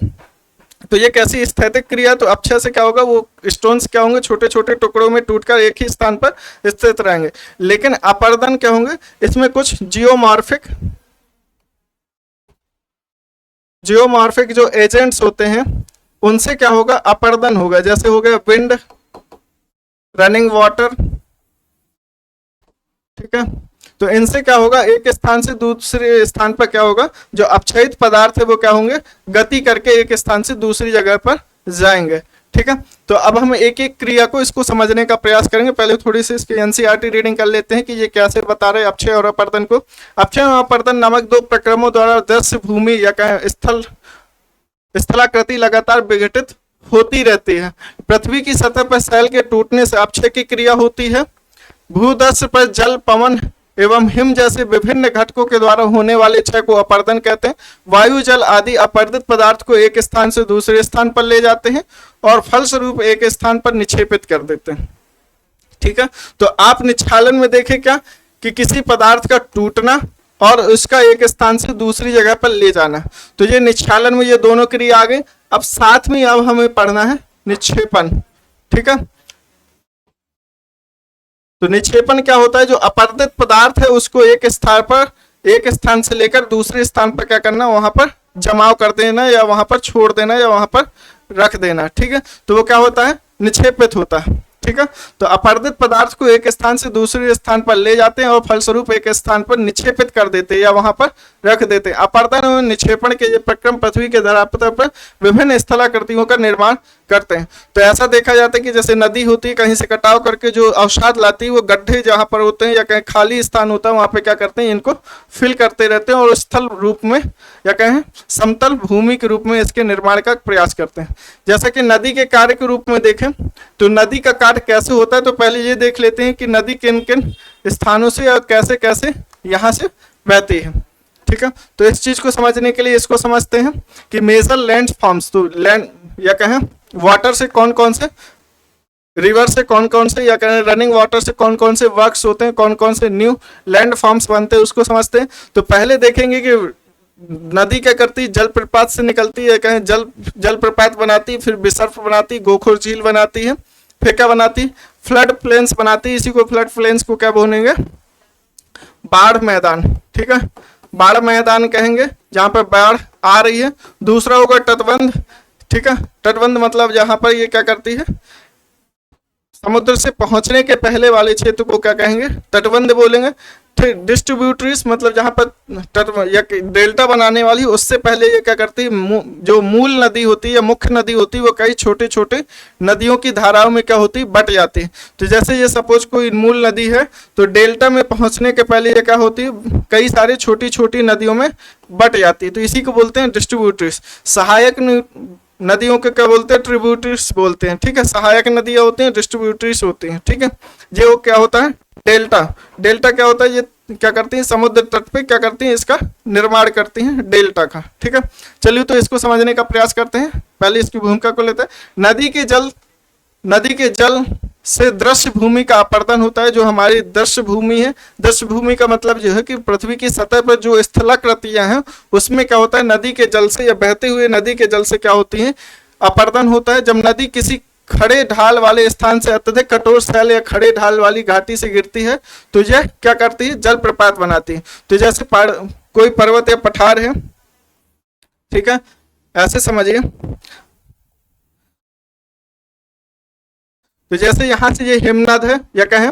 Speaker 1: तो ये कैसी स्थैतिक क्रिया, तो अपक्षय से क्या होगा, वो स्टोन्स क्या होंगे, छोटे छोटे टुकड़ों में टूटकर एक ही स्थान पर स्थित रहेंगे। लेकिन अपर्दन क्या होंगे, इसमें कुछ जियोमॉर्फिक जो एजेंट्स होते हैं उनसे क्या होगा, अपर्दन होगा। जैसे हो गया विंड, रनिंग वाटर, ठीक ठीक है। तो इनसे क्या होगा, एक स्थान से दूसरे स्थान पर क्या होगा, जो अपक्षयित पदार्थ है वो क्या होंगे, गति करके एक स्थान से दूसरी जगह पर जाएंगे। ठीक है, तो अब हम एक एक क्रिया को इसको समझने का प्रयास करेंगे। पहले थोड़ी सी इसकी एनसीईआरटी रीडिंग कर लेते हैं कि ये कैसे बता रहे हैं अपक्षय और अपर्दन को। अपक्षय और अपर्दन नामक दो प्रक्रमों द्वारा दृश्य भूमि या कहें स्थलाकृति लगातार विघटित होती रहती है। पृथ्वी की सतह पर शैल के टूटने से अपक्षय की क्रिया होती है। भूदर्श पर जल, पवन एवं हिम जैसे विभिन्न घटकों के द्वारा होने वाले क्षय को अपर्दन कहते हैं। वायु, जल आदि अपर्दित पदार्थ को एक स्थान से दूसरे स्थान पर ले जाते हैं और फलस्वरूप एक स्थान पर निक्षेपित कर देते हैं। ठीक है, तो आप निक्षालन में देखें क्या कि किसी पदार्थ का टूटना और उसका एक स्थान से दूसरी जगह पर ले जाना। तो ये निक्षालन में ये दोनों क्रिया आ गई। अब साथ में अब हमें पढ़ना है निक्षेपन। ठीक है, तो निक्षेपन क्या होता है, जो अपर्दित पदार्थ है उसको एक स्थान से लेकर दूसरे स्थान पर क्या करना, वहां पर जमाव कर देना या वहां पर छोड़ देना या वहां पर रख देना। ठीक है, तो वो क्या होता है, निक्षेपित होता है। ठीक है, तो अपर्दित पदार्थ को एक स्थान से दूसरे स्थान पर ले जाते हैं और फलस्वरूप एक स्थान पर निक्षेपित कर देते हैं या वहां पर रख देते हैं। अपर्दन और निक्षेपण के ये प्रक्रम पृथ्वी के धरातल पर विभिन्न स्थलाकृतियों का निर्माण करते हैं। तो ऐसा देखा जाता है कि जैसे नदी होती है, कहीं से कटाव करके जो अवसाद लाती है, वो गड्ढे जहां पर होते हैं या कहीं खाली स्थान होता है वहां पे क्या करते हैं, इनको फिल करते रहते हैं और स्थल रूप में या कहें समतल भूमि के रूप में इसके निर्माण का प्रयास करते हैं। जैसा कि नदी के कार्य के रूप में देखें तो नदी का कार्य कैसे होता है, तो पहले ये देख लेते हैं कि नदी किन किन स्थानों से और कैसे कैसे यहाँ से बहती है। ठीक है, तो इस चीज को समझने के लिए इसको समझते हैं कि मेजर लैंड फॉर्म्स, तो लैंड या कहें वाटर से कौन कौन से, रिवर से कौन कौन से या कहें रनिंग वाटर से कौन कौन से वर्क्स होते हैं, कौन कौन से न्यू लैंड फॉर्म्स बनते हैं, उसको समझते हैं। तो पहले देखेंगे कि नदी क्या करती है, जलप्रपात से निकलती है, कहें जलप्रपात बनाती, फिर विसर्प बनाती, गोखोर झील बनाती है, फिर क्या बनाती, फ्लड प्लेन्स बनाती है। इसी को फ्लड प्लेन्स को क्या बोलेंगे, बाढ़ मैदान। ठीक है, बाढ़ मैदान कहेंगे जहां पर बाढ़ आ रही है। दूसरा होगा तटबंध। ठीक है, तटबंध मतलब जहां पर ये क्या करती है, समुद्र से पहुंचने के पहले वाले क्षेत्र को क्या कहेंगे, तटबंध बोलेंगे। फिर डिस्ट्रीब्यूटरीज मतलब जहां पर या डेल्टा बनाने वाली, उससे पहले ये क्या करती है, जो मूल नदी होती है या मुख्य नदी होती है वो कई छोटे छोटे नदियों की धाराओं में क्या होती है, बट जाती है। तो जैसे ये सपोज कोई मूल नदी है तो डेल्टा में पहुंचने के पहले ये क्या होती है, कई सारे छोटी छोटी नदियों में बट जाती है। तो इसी को बोलते हैं डिस्ट्रीब्यूटरीज। सहायक नदियों के क्या बोलते हैं, ट्रिब्यूटरीज बोलते हैं। ठीक है, सहायक नदियां होती हैं, डिस्ट्रीब्यूटरीज होती हैं। ठीक है, ये वो क्या होता है, डेल्टा। डेल्टा क्या होता है, ये क्या करती हैं, समुद्र तट पे क्या करती हैं, इसका निर्माण करती हैं डेल्टा का। ठीक है, चलिए तो इसको समझने का प्रयास करते हैं। पहले इसकी भूमिका को लेते हैं। नदी के जल से दृश्य भूमि का अपर्दन होता है, जो हमारी दृश्य भूमि है। दृश्य भूमि का मतलब जो है कि पृथ्वी की सतह पर जो स्थलाकृतियां हैं उसमें क्या होता है, नदी के जल से या बहते हुए नदी के जल से क्या होती है, अपर्दन होता है। जब नदी किसी खड़े ढाल वाले स्थान से अत्यधिक कठोर शैल या खड़े ढाल वाली घाटी से गिरती है तो यह क्या करती है, जलप्रपात बनाती है। तो जैसे कोई पर्वत या पठार है, ठीक है, ऐसे समझिए। तो जैसे यहां से ये हिमनद है या कहें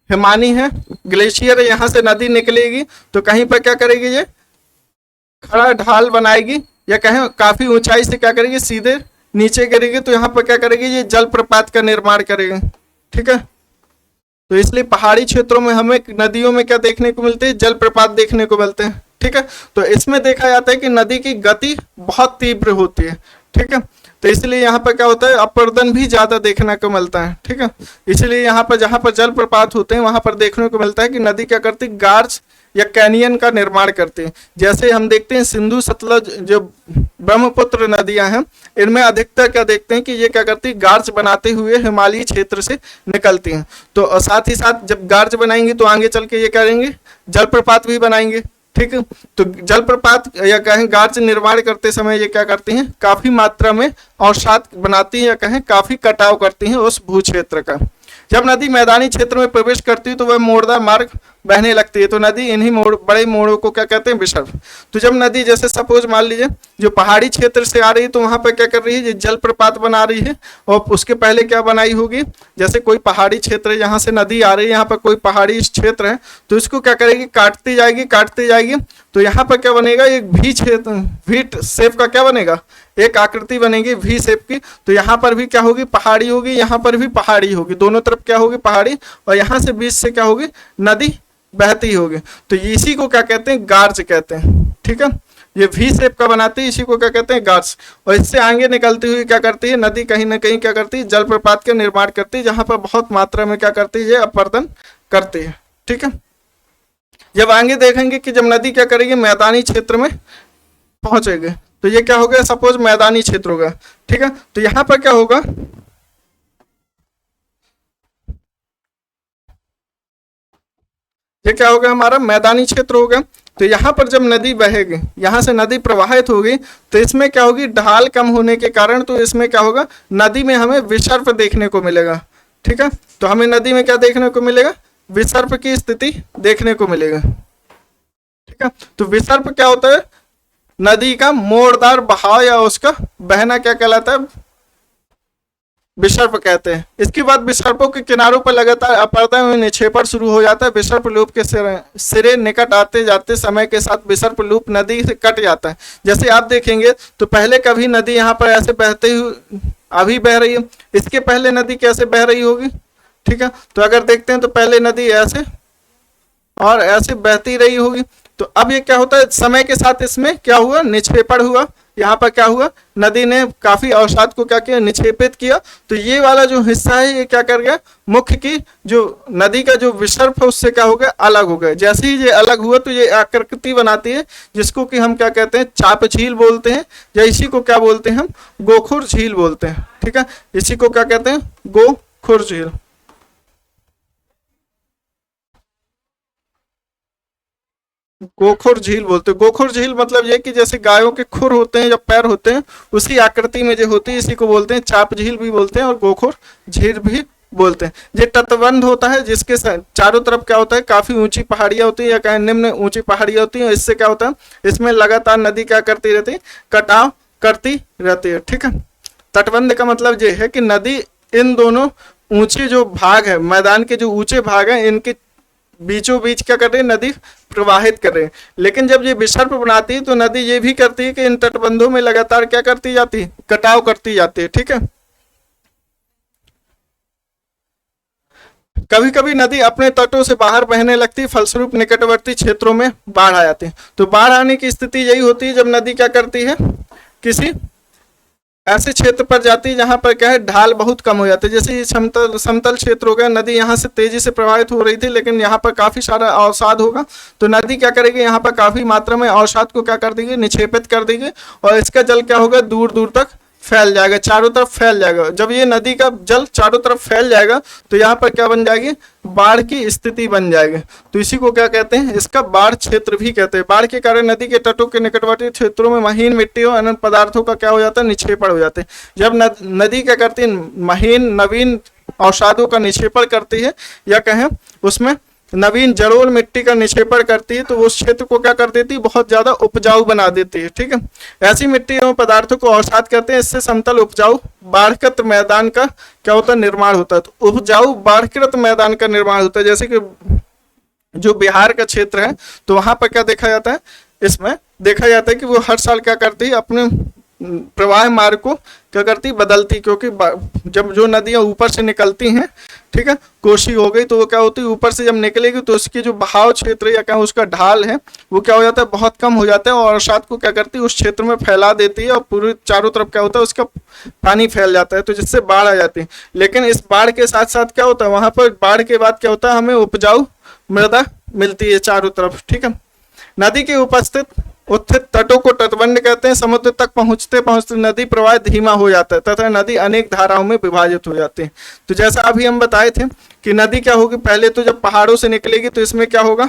Speaker 1: हिमानी है, ग्लेशियर है, यहां से नदी निकलेगी तो कहीं पर क्या करेगी, ये खड़ा ढाल बनाएगी या कहें काफी ऊंचाई से क्या करेगी, सीधे नीचे गिरेगी। तो यहाँ पर क्या करेगी, ये जलप्रपात का निर्माण करेगी। ठीक है, तो इसलिए पहाड़ी क्षेत्रों में हमें नदियों में क्या देखने को मिलते हैं, जलप्रपात देखने को मिलते हैं। ठीक है, तो इसमें देखा जाता है कि नदी की गति बहुत तीव्र होती है। ठीक है, तो इसलिए यहाँ पर क्या होता है, अपर्दन भी ज्यादा देखने को मिलता है। ठीक है, इसलिए यहाँ पर जहाँ पर जलप्रपात होते हैं वहां पर देखने को मिलता है कि नदी क्या करती है, गार्ज या कैनियन का निर्माण करते हैं। जैसे हम देखते हैं सिंधु, सतलज, जो ब्रह्मपुत्र नदियां हैं, इनमें अधिकतर क्या देखते हैं कि ये क्या करती है, गार्ज बनाते हुए हिमालयी क्षेत्र से निकलती हैं। तो साथ ही साथ जब गार्ज बनाएंगी तो आगे चल के ये करेंगे, जलप्रपात भी बनाएंगे। ठीक है, तो जलप्रपात या कहें गार्ज निर्माण करते समय ये क्या करती हैं, काफी मात्रा में अवसाद बनाती हैं या कहें काफी कटाव करती हैं उस भू क्षेत्र का। जब नदी मैदानी क्षेत्र में प्रवेश करती है तो वह मोड़दार मार्ग बहने लगती है, तो नदी इन्हीं बड़े मोड़ों को क्या कहते हैं, विसर्प। तो जब नदी जैसे सपोज मान लीजिए जो पहाड़ी क्षेत्र से आ रही है तो वहां पर क्या कर रही है, ये जलप्रपात बना रही है, और उसके पहले क्या बनाई होगी, जैसे कोई पहाड़ी क्षेत्र है, यहाँ से नदी आ रही है, यहाँ पर कोई पहाड़ी क्षेत्र है, तो इसको क्या करेगी, काटती जाएगी काटती जाएगी, तो यहाँ पर क्या बनेगा, एक वी क्षेत्र, वी शेप का क्या बनेगा, एक आकृति बनेगी वी शेप की। तो यहाँ पर भी क्या होगी, पहाड़ी होगी, यहाँ पर भी पहाड़ी होगी, दोनों तरफ क्या होगी, पहाड़ी, और यहाँ से बीच से क्या होगी, नदी बहती होगी। तो इसी को क्या कहते हैं, गार्ज कहते हैं। ठीक है, ये वी शेप का बनाती है, इसी को क्या कहते हैं, गार्ज। और इससे आगे निकलती हुई क्या करती है, नदी कहीं ना कहीं क्या करती है, जलप्रपात का निर्माण करती है, जहां पर बहुत मात्रा में क्या करती है, ये अपरदन करती है। ठीक है, जब आगे देखेंगे कि जब नदी क्या करेगी, मैदानी क्षेत्र में पहुंचेगी, तो ये क्या हो गया, सपोज मैदानी क्षेत्र होगा। ठीक है, तो यहां पर क्या होगा, ये क्या होगा, हमारा मैदानी क्षेत्र होगा। तो यहाँ पर जब नदी बहेगी, यहाँ से नदी प्रवाहित होगी, तो इसमें क्या होगी, ढाल कम होने के कारण, तो इसमें क्या होगा, नदी में हमें विसर्प देखने को मिलेगा। ठीक है, तो हमें नदी में क्या देखने को मिलेगा, विसर्प की स्थिति देखने को मिलेगा। ठीक है, तो विसर्प क्या होता है, नदी का मोड़दार बहाव या उसका बहना क्या कहलाता है, विसर्प कहते हैं। इसके बाद विसर्पों के किनारों पर लगातार अपरदन में निक्षेपण शुरू हो जाता है। विसर्प लूप के सिरे निकट आते जाते समय के साथ विसर्प लूप नदी से कट जाता है। जैसे आप देखेंगे तो पहले कभी नदी यहाँ पर ऐसे बहते हुए अभी बह रही है, इसके पहले नदी कैसे बह रही होगी। ठीक है, तो अगर देखते हैं तो पहले नदी ऐसे और ऐसे बहती रही होगी। तो अब ये क्या होता है, समय के साथ इसमें क्या हुआ, निक्षेपण हुआ। यहाँ पर क्या हुआ, नदी ने काफी अवसाद को क्या किया, निक्षेपित किया। तो ये वाला जो हिस्सा है ये क्या कर गया, मुख्य की जो नदी का जो विसर्प है उससे क्या हो गया, अलग हो गया। जैसे ही ये अलग हुआ तो ये आकृति बनाती है, जिसको कि हम क्या कहते हैं, चाप झील बोलते हैं, या इसी को क्या बोलते हैं हम, गोखुर झील बोलते हैं। ठीक है, इसी को क्या कहते हैं, गोखुर झील। गोखुर झील बोलते हैं। गोखुर झील मतलब ये कि जैसे गायों के खुर होते हैं या पैर होते हैं, उसी आकृति में जो होती है, इसी को बोलते हैं चाप झील भी बोलते हैं और गोखुर झील भी बोलते हैं। ये तटबंध होता है, जिसके चारों तरफ क्या होता है, काफी ऊंची पहाड़ियां होती है या कहीं निम्न ऊंची पहाड़ियां होती है। इससे क्या होता है, इसमें लगातार नदी क्या करती रहती है, कटाव करती रहती है। ठीक है, तटबंध का मतलब ये है कि नदी इन दोनों ऊंचे जो भाग है, मैदान के जो ऊंचे भाग है, इनके बीचों बीच क्या कर रही है, नदी प्रवाहित कर रही है। लेकिन जब ये विसर्प बनाती है तो नदी ये भी करती है कि इन तटबंधों में लगातार क्या करती जाती है, कटाव करती जाती है। ठीक है, कभी कभी नदी अपने तटों से बाहर बहने लगती है, फलस्वरूप निकटवर्ती क्षेत्रों में बाढ़ आ जाती है। तो बाढ़ आने की स्थिति यही होती है जब नदी क्या करती है, किसी ऐसे क्षेत्र पर जाती है जहां पर क्या है, ढाल बहुत कम हो जाती है। जैसे ये समतल क्षेत्र हो गया, नदी यहाँ से तेजी से प्रवाहित हो रही थी, लेकिन यहाँ पर काफी सारा अवसाद होगा, तो नदी क्या करेगी, यहाँ पर काफी मात्रा में अवसाद को क्या कर देगी, निक्षेपित कर देगी, और इसका जल क्या होगा, दूर दूर तक फैल जाएगा, चारों तरफ फैल जाएगा। जब ये नदी का जल चारों तरफ फैल जाएगा तो यहाँ पर क्या बन जाएगी, बाढ़ की स्थिति बन जाएगी। तो इसी को क्या कहते हैं, इसका बाढ़ क्षेत्र भी कहते हैं। बाढ़ के कारण नदी के तटों के निकटवर्ती क्षेत्रों में महीन मिट्टी और अन्य पदार्थों का क्या हो जाता है, निक्षेपण हो जाते हैं। जब नदी क्या करती है, महीन नवीन अवसादों का निक्षेपण करती है, या कहें उसमें नवीन जड़ोल मिट्टी का निक्षेपण करती है, तो उस क्षेत्र को क्या कर देती है, बहुत ज्यादा उपजाऊ बना देती है। ठीक है, ऐसी मिट्टी एवं पदार्थों को अवसाद करते हैं, इससे समतल उपजाऊ बाढ़कृत मैदान का क्या होता है, निर्माण होता है। तो उपजाऊ बाढ़कृत मैदान का निर्माण होता है। जैसे कि जो बिहार का क्षेत्र है, तो वहां पर क्या देखा जाता है, इसमें देखा जाता है कि वो हर साल क्या करती है, अपने प्रवाह मार्ग को क्या करती, बदलती, क्योंकि जब जो नदियां ऊपर से निकलती हैं, ठीक है, कोसी हो गई, तो वो क्या होती है, ऊपर से जब निकलेगी तो उसकी जो बहाव क्षेत्र या क्या उसका ढाल है वो क्या हो जाता है, बहुत कम हो जाता है, और अवसाद को क्या करती है, उस क्षेत्र में फैला देती है, और पूरे चारों तरफ क्या होता है, उसका पानी फैल जाता है, तो जिससे बाढ़ आ जाती है। लेकिन इस बाढ़ के साथ साथ क्या होता है, वहां पर बाढ़ के बाद क्या होता है, हमें उपजाऊ मृदा मिलती है चारों तरफ। ठीक है, नदी के उपस्थित उत्थित तटों को तटबंध कहते हैं। समुद्र तक पहुंचते पहुंचते नदी प्रवाह धीमा हो जाता है तथा नदी अनेक धाराओं में विभाजित हो जाती है। तो जैसा अभी हम बताए थे कि नदी क्या होगी, पहले तो जब पहाड़ों से निकलेगी तो इसमें क्या होगा,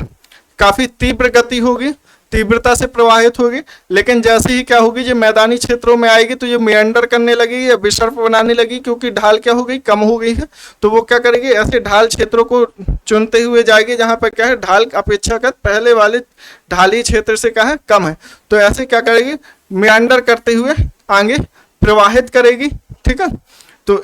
Speaker 1: काफी तीव्र गति होगी, तीव्रता से प्रवाहित होगी, लेकिन जैसे ही क्या होगी, जो मैदानी क्षेत्रों में आएगी तो ये मेंडर करने लगेगी या विसर्प बनाने लगी, क्योंकि ढाल क्या हो गई, कम हो गई है। तो वो क्या करेगी, ऐसे ढाल क्षेत्रों को चुनते हुए जाएगी जहां पर क्या है, ढाल अपेक्षाकृत पहले वाले ढाली क्षेत्र से क्या है, कम है। तो ऐसे क्या करेगी, मेंडर करते हुए आगे प्रवाहित करेगी। ठीक है, तो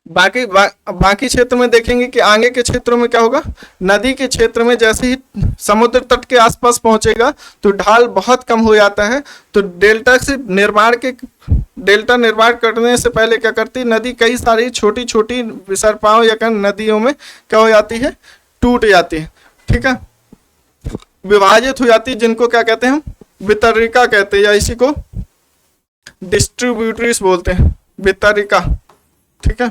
Speaker 1: बाकी क्षेत्र में देखेंगे कि आगे के क्षेत्रों में क्या होगा, नदी के क्षेत्र में जैसे ही समुद्र तट के आसपास पहुंचेगा तो ढाल बहुत कम हो जाता है। तो डेल्टा निर्माण करने से पहले क्या करती है नदी, कई सारी छोटी छोटी विसर्पाओं या नदियों में क्या हो जाती है, टूट जाती है। ठीक है, विभाजित हो जाती है, जिनको क्या कहते हैं हम, वितरिका कहते हैं, या इसी को डिस्ट्रीब्यूटरीज बोलते हैं, वितरिका। ठीक है,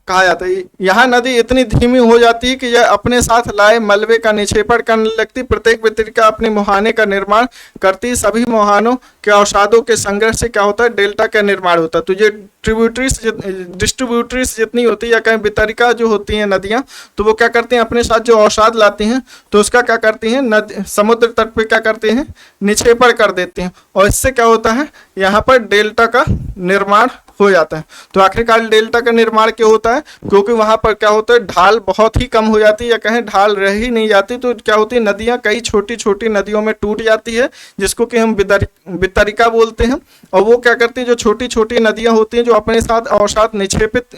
Speaker 1: कहा जाता है। यहाँ नदी इतनी धीमी हो जाती है कि यह अपने साथ लाए मलबे का निक्षेपण करने लगती। प्रत्येक वितरिका अपने मुहाने का निर्माण करती। सभी मुहानों के अवसादों के संग्रह से क्या होता है, डेल्टा का निर्माण होता है। तो ये डिस्ट्रीब्यूटरीज जितनी होती है या कहीं वितरिका जो होती हैं नदियाँ, तो वो क्या करती हैं, अपने साथ जो अवसाद लाती हैं तो उसका क्या करती हैं, समुद्र तट पे क्या करते हैं, निक्षेपण कर देते हैं। और इससे क्या होता है, यहाँ पर डेल्टा का निर्माण हो जाता है। तो आखिरकार डेल्टा का निर्माण क्यों होता है, क्योंकि वहां पर क्या होता है, ढाल बहुत ही कम हो जाती है या कहें ढाल रह ही नहीं जाती। तो क्या होती है, नदियां कई छोटी छोटी नदियों में टूट जाती है, जिसको कि हम वितरिका बोलते हैं। और वो क्या करती है, जो छोटी छोटी नदियां होती हैं जो अपने साथ अवसाद निक्षेपित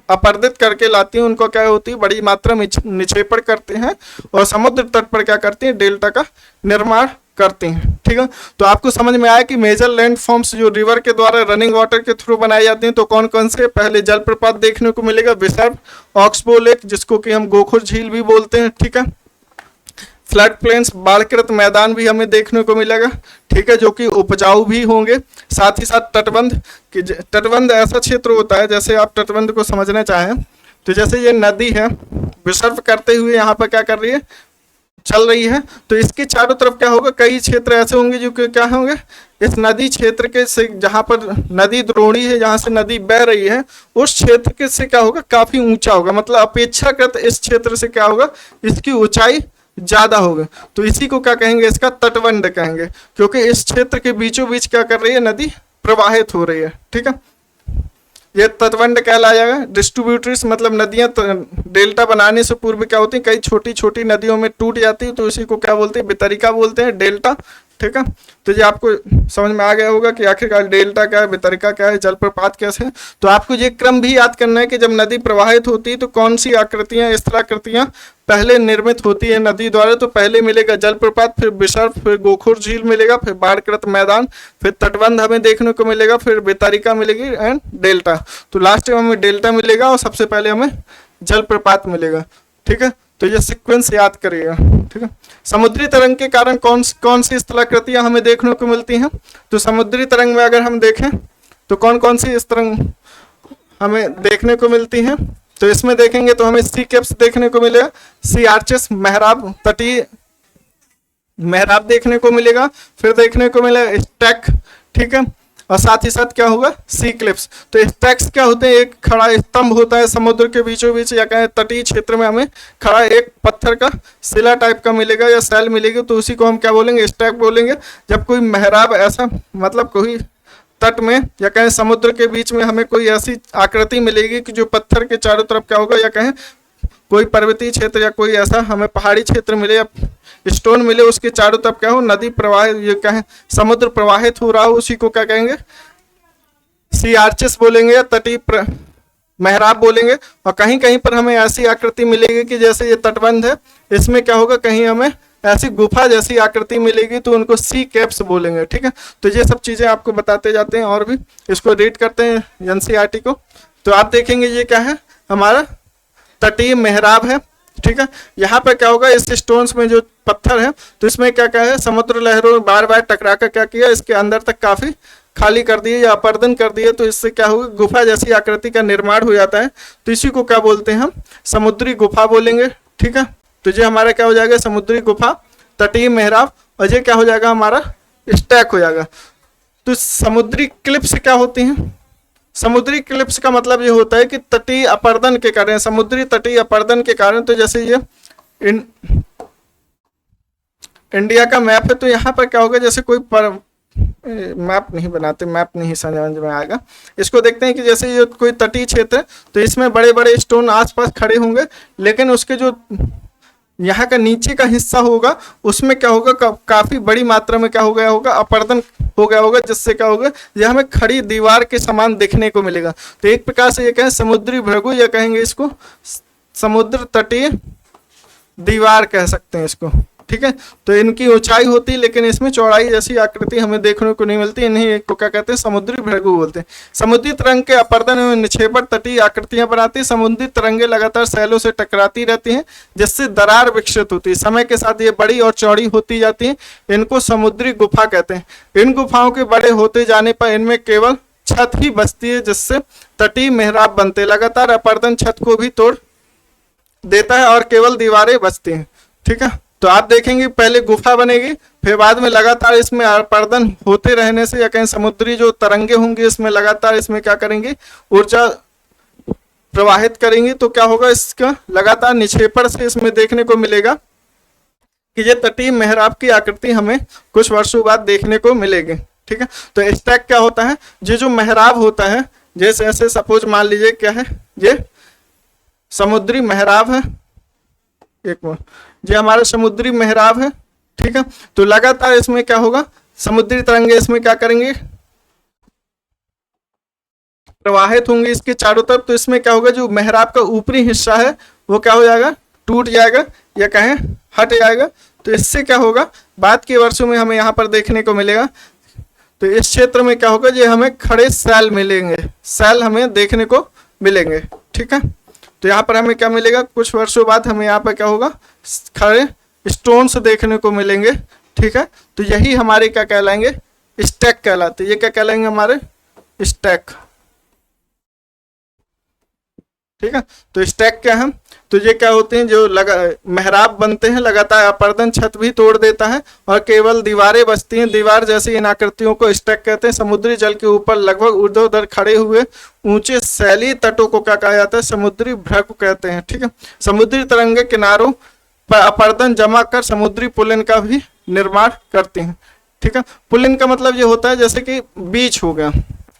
Speaker 1: अपर्दित करके लाती हैं, उनको क्या होती है, बड़ी मात्रा में निक्षेपण करते हैं और समुद्र तट पर क्या करती हैं, डेल्टा का निर्माण करते हैं। ठीक है, तो आपको समझ में आया कि मेजर लैंड फॉर्म्स जो रिवर के द्वारा रनिंग वाटर के थ्रू बनाए जाते हैं, तो कौन कौन से, पहले जलप्रपात देखने को मिलेगा, विसर्प, ऑक्सबो लेक जिसको कि हम गोखुर झील भी बोलते हैं। ठीक है, फ्लड प्लेन्स, बाढ़कृत मैदान भी हमें देखने को मिलेगा। ठीक है, जो कि उपजाऊ भी होंगे। साथ ही साथ तटबंध, कि तटबंध ऐसा क्षेत्र होता है, जैसे आप तटबंध को समझना चाहें तो जैसे ये नदी है, विसर्प करते हुए यहाँ पर क्या कर रही है, चल रही है, तो इसके चारों तरफ क्या होगा, कई क्षेत्र ऐसे होंगे जो कि क्या होंगे, इस नदी क्षेत्र के से, जहां पर नदी द्रोणी है, जहां से नदी बह रही है, उस क्षेत्र के से क्या होगा, काफी ऊंचा होगा। मतलब अपेक्षाकृत इस क्षेत्र से क्या होगा, इसकी ऊंचाई ज्यादा होगा। तो इसी को क्या कहेंगे, इसका तटबंध कहेंगे, क्योंकि इस क्षेत्र के बीचों बीच क्या कर रही है, नदी प्रवाहित हो रही है। ठीक है, ये तटबंध कहलाएगा। डिस्ट्रीब्यूटरीज मतलब नदियां डेल्टा बनाने से पूर्व क्या होती है, कई छोटी छोटी नदियों में टूट जाती है, तो इसी को क्या बोलते हैं, वितरिका बोलते हैं, डेल्टा। ठीक है, तो ये आपको समझ में आ गया होगा कि आखिरकार डेल्टा क्या है, वितरिका क्या है, जलप्रपात कैसे है। तो आपको ये क्रम भी याद करना है कि जब नदी प्रवाहित होती है तो कौन सी आकृतियां, स्थलाकृतियां पहले निर्मित होती है नदी द्वारा। तो पहले मिलेगा जलप्रपात, फिर विसर्प, फिर गोखुर झील मिलेगा, फिर बाढ़कृत मैदान, फिर तटबंध हमें देखने को मिलेगा, फिर वितरिका मिलेगी एंड डेल्टा। तो लास्ट में हमें डेल्टा मिलेगा और सबसे पहले हमें जलप्रपात मिलेगा। ठीक है, तो ये सीक्वेंस याद करिएगा। ठीक है, समुद्री तरंग के कारण कौन सी स्थलाकृतियां हमें देखने को मिलती हैं। तो समुद्री तरंग में अगर हम देखें तो कौन कौन सी इस तरंग हमें देखने को मिलती हैं, तो इसमें देखेंगे तो हमें सी कैप्स देखने को मिलेगा, सी आर्चेस, मेहराब, तटीय मेहराब देखने को मिलेगा, फिर देखने को मिलेगा स्टैक। ठीक है, और साथ ही साथ क्या होगा, सी क्लिप्स। तो स्टैक्स क्या होते हैं, एक खड़ा स्तंभ होता है समुद्र के बीचों बीच या कहें तटीय क्षेत्र में हमें खड़ा एक पत्थर का शिला टाइप का मिलेगा या सेल मिलेगी, तो उसी को हम क्या बोलेंगे, स्टैक बोलेंगे। जब कोई मेहराब ऐसा मतलब कोई तट में या कहें समुद्र के बीच में हमें कोई ऐसी आकृति मिलेगी कि जो पत्थर के चारों तरफ क्या होगा, या कहें कोई पर्वतीय क्षेत्र या कोई ऐसा हमें पहाड़ी क्षेत्र मिले या स्टोन मिले, उसके चारों तरफ क्या हो, नदी प्रवाहित, ये कहें समुद्र प्रवाहित हो रहा हो, उसी को क्या कहेंगे, सी आर्चेस बोलेंगे या तटीय मेहराब बोलेंगे। और कहीं कहीं पर हमें ऐसी आकृति मिलेगी कि जैसे ये तटबंध है, इसमें क्या होगा, कहीं हमें ऐसी गुफा जैसी आकृति मिलेगी, तो उनको सी कैप्स बोलेंगे। ठीक है, तो ये सब चीजें आपको बताते जाते हैं और भी इसको रीड करते हैं एनसीईआरटी को। तो आप देखेंगे ये क्या है, हमारा तटीय मेहराब है। ठीक है, यहाँ पर क्या होगा, इस स्टोन्स में जो पत्थर है, तो इसमें क्या क्या है, समुद्र लहरों बार बार टकरा कर क्या किया, इसके अंदर तक काफी खाली कर दिए या अपर्दन कर दिए, तो इससे क्या होगा, गुफा जैसी आकृति का निर्माण हो जाता है। तो इसी को क्या बोलते हैं हम, समुद्री गुफा बोलेंगे। ठीक है, तो ये हमारा क्या हो जाएगा, समुद्री गुफा, तटीय मेहराब, और ये क्या हो जाएगा, हमारा स्टैक हो जाएगा। तो समुद्री क्लिप्स क्या होती हैं, समुद्री क्लिप्स का मतलब ये होता है कि तटीय अपर्दन के कारण, समुद्री तटीय अपर्दन के कारण, तो जैसे ये इंडिया का मैप है, तो यहाँ पर क्या होगा, जैसे कोई मैप नहीं बनाते, मैप नहीं समझ में आएगा। इसको देखते हैं कि जैसे ये कोई तटीय क्षेत्र है, तो इसमें बड़े बड़े स्टोन आसपास खड़े होंगे, लेकिन उसके जो यहाँ का नीचे का हिस्सा होगा उसमें क्या होगा, काफी बड़ी मात्रा में क्या हो गया होगा, अपरदन हो गया होगा, जिससे क्या होगा, ये हमें खड़ी दीवार के समान देखने को मिलेगा। तो एक प्रकार से ये कहें समुद्री भृगु, या कहेंगे इसको समुद्र तटीय दीवार कह सकते हैं इसको, ठीक है। तो इनकी ऊंचाई होती है, लेकिन इसमें चौड़ाई जैसी आकृति हमें देखने को नहीं मिलती। इन्हीं को क्या कहते हैं, समुद्री भृगु बोलते हैं। समुद्री तरंग के अपरदन एवं निक्षेपण तटीय आकृतियां बनाती है। समुद्री तरंगे लगातार सैलों से टकराती रहती हैं, जिससे दरार विकसित होती है। समय के साथ ये बड़ी और चौड़ी होती जाती है। इनको समुद्री गुफा कहते हैं। इन गुफाओं के बड़े होते जाने पर इनमें केवल छत ही बचती है, जिससे तटीय मेहराब बनते। लगातार अपरदन छत को भी तोड़ देता है और केवल दीवारें बचती हैं, ठीक है। तो आप देखेंगे पहले गुफा बनेगी, फिर बाद में लगातार इसमें अपरदन होते रहने से, या कहीं समुद्री जो तरंगे होंगी इसमें लगातार इसमें क्या करेंगे, ऊर्जा प्रवाहित करेंगी। तो क्या होगा, इसका लगातार निक्षेपण से इसमें देखने को मिलेगा कि ये तटीय मेहराब की आकृति हमें कुछ वर्षों बाद देखने को मिलेगी, ठीक है। तो स्टैक क्या होता है, ये जो मेहराब होता है, जैसे ऐसे सपोज मान लीजिए क्या है, ये समुद्री मेहराब है, एक मिनट, ये हमारा समुद्री मेहराब है, ठीक है। तो लगातार इसमें क्या होगा, समुद्री तरंगे इसमें क्या करेंगे, प्रवाहित होंगे इसके चारों तरफ। तो इसमें क्या होगा, जो मेहराब का ऊपरी हिस्सा है वो क्या हो जाएगा, टूट जाएगा, या कहें हट जाएगा। तो इससे क्या होगा, बाद के वर्षों में हमें यहाँ पर देखने को मिलेगा। तो इस क्षेत्र में क्या होगा, ये हमें खड़े सैल मिलेंगे, सैल हमें देखने को मिलेंगे, ठीक है। तो यहाँ पर हमें क्या मिलेगा, कुछ वर्षों बाद हमें यहाँ पर क्या होगा, खड़े स्टोन्स देखने को मिलेंगे, ठीक है। तो यही हमारे क्या कहलाएंगे, स्टैक कहलाते। ये क्या कहलाएंगे, हमारे स्टैक, ठीक है। तो स्टैक क्या है, तो ये क्या होते हैं, जो मेहराब बनते हैं, लगातार अपरदन छत भी तोड़ देता है और केवल दीवारें बचती हैं। दीवार जैसी इन आकृतियों को स्टैक कहते हैं। समुद्री जल के ऊपर लगभग ऊर्ध्वाधर खड़े हुए ऊंचे सैली तटों को क्या कहा जाता है, समुद्री भृगु कहते हैं, ठीक है। समुद्री तरंगे किनारों पर अपरदन जमा कर समुद्री पुलिन का भी निर्माण करती हैं, ठीक है। पुलिन का मतलब ये होता है जैसे कि बीच हो गया,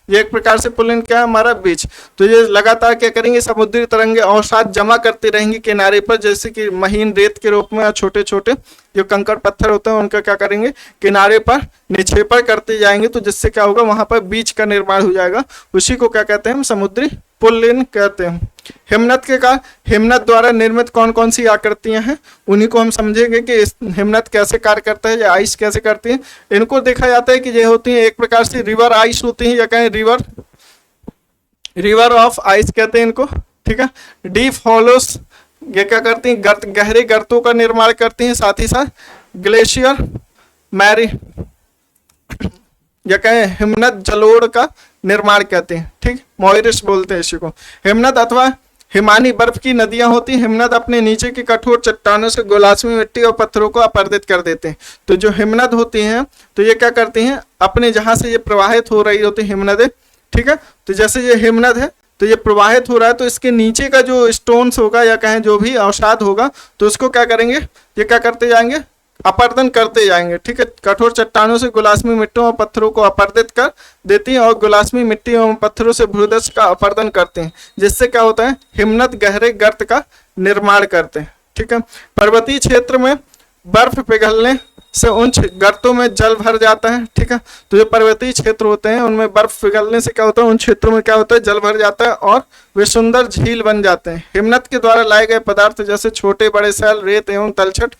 Speaker 1: ये एक प्रकार से पुलिन क्या है, हमारा बीच। तो ये लगातार क्या करेंगे, समुद्री तरंगे अवसाद जमा करती रहेंगी किनारे पर, जैसे कि महीन रेत के रूप में, और छोटे छोटे जो कंकड़ पत्थर होते हैं उनका क्या करेंगे, किनारे पर निक्षेपण करते जाएंगे। तो जिससे क्या होगा, वहां पर बीच का निर्माण हो जाएगा। उसी को क्या कहते हैं, हम समुद्री पुलिन कहते हैं। हिमनद के कारण, हिमनद द्वारा निर्मित कौन कौन सी आकृतियां हैं, उन्हीं को हम समझेंगे कि हिमनद कैसे कार्य करता है, या आइस कैसे करती है। इनको देखा जाता है कि ये होती है एक प्रकार से रिवर आइस होती है, या कहें रिवर ऑफ आइस कहते हैं इनको, ठीक है। डीप हॉलोस ये क्या करती हैं, गर्त, गहरे गर्तों का निर्माण करती हैं। साथ ही साथ ग्लेशियर मैरी या कहें हिमनद जलोढ़ का निर्माण कहते हैं, ठीक, मॉइरिस बोलते हैं इसी को। हिमनद अथवा हिमानी बर्फ की नदियां होती हैं। हिमनद अपने नीचे की कठोर चट्टानों से गोलाश्मी मिट्टी और पत्थरों को अपरदित कर देते हैं। तो जो हिमनद होती हैं, तो ये क्या करती हैं, अपने जहां से ये प्रवाहित हो रही होती है हिमनदें, ठीक है। तो जैसे ये हिमनद है, तो ये प्रवाहित हो रहा है, तो इसके नीचे का जो स्टोन्स होगा, या कहें जो भी अवसाद होगा, तो उसको क्या करेंगे, ये क्या करते जाएंगे, अपरदन करते जाएंगे, ठीक है। कठोर चट्टानों से गुलास्मी मिट्टियों और पत्थरों को अपरदित कर देती हैं, और गुलास्मी मिट्टी एवं पत्थरों से भूदश का अपरदन करते हैं, जिससे क्या होता है, हिमनद गहरे गर्त का निर्माण करते हैं, ठीक है। पर्वतीय क्षेत्र में बर्फ पिघलने से उन गर्तों में जल भर जाता है, ठीक है। तो जो पर्वतीय क्षेत्र होते हैं उनमें बर्फ पिघलने से क्या होता है, उन क्षेत्रों में क्या होता है, जल भर जाता है और वे सुंदर झील बन जाते हैं। हिमनद के द्वारा लाए गए पदार्थ जैसे छोटे बड़े सैल, रेत एवं तलछट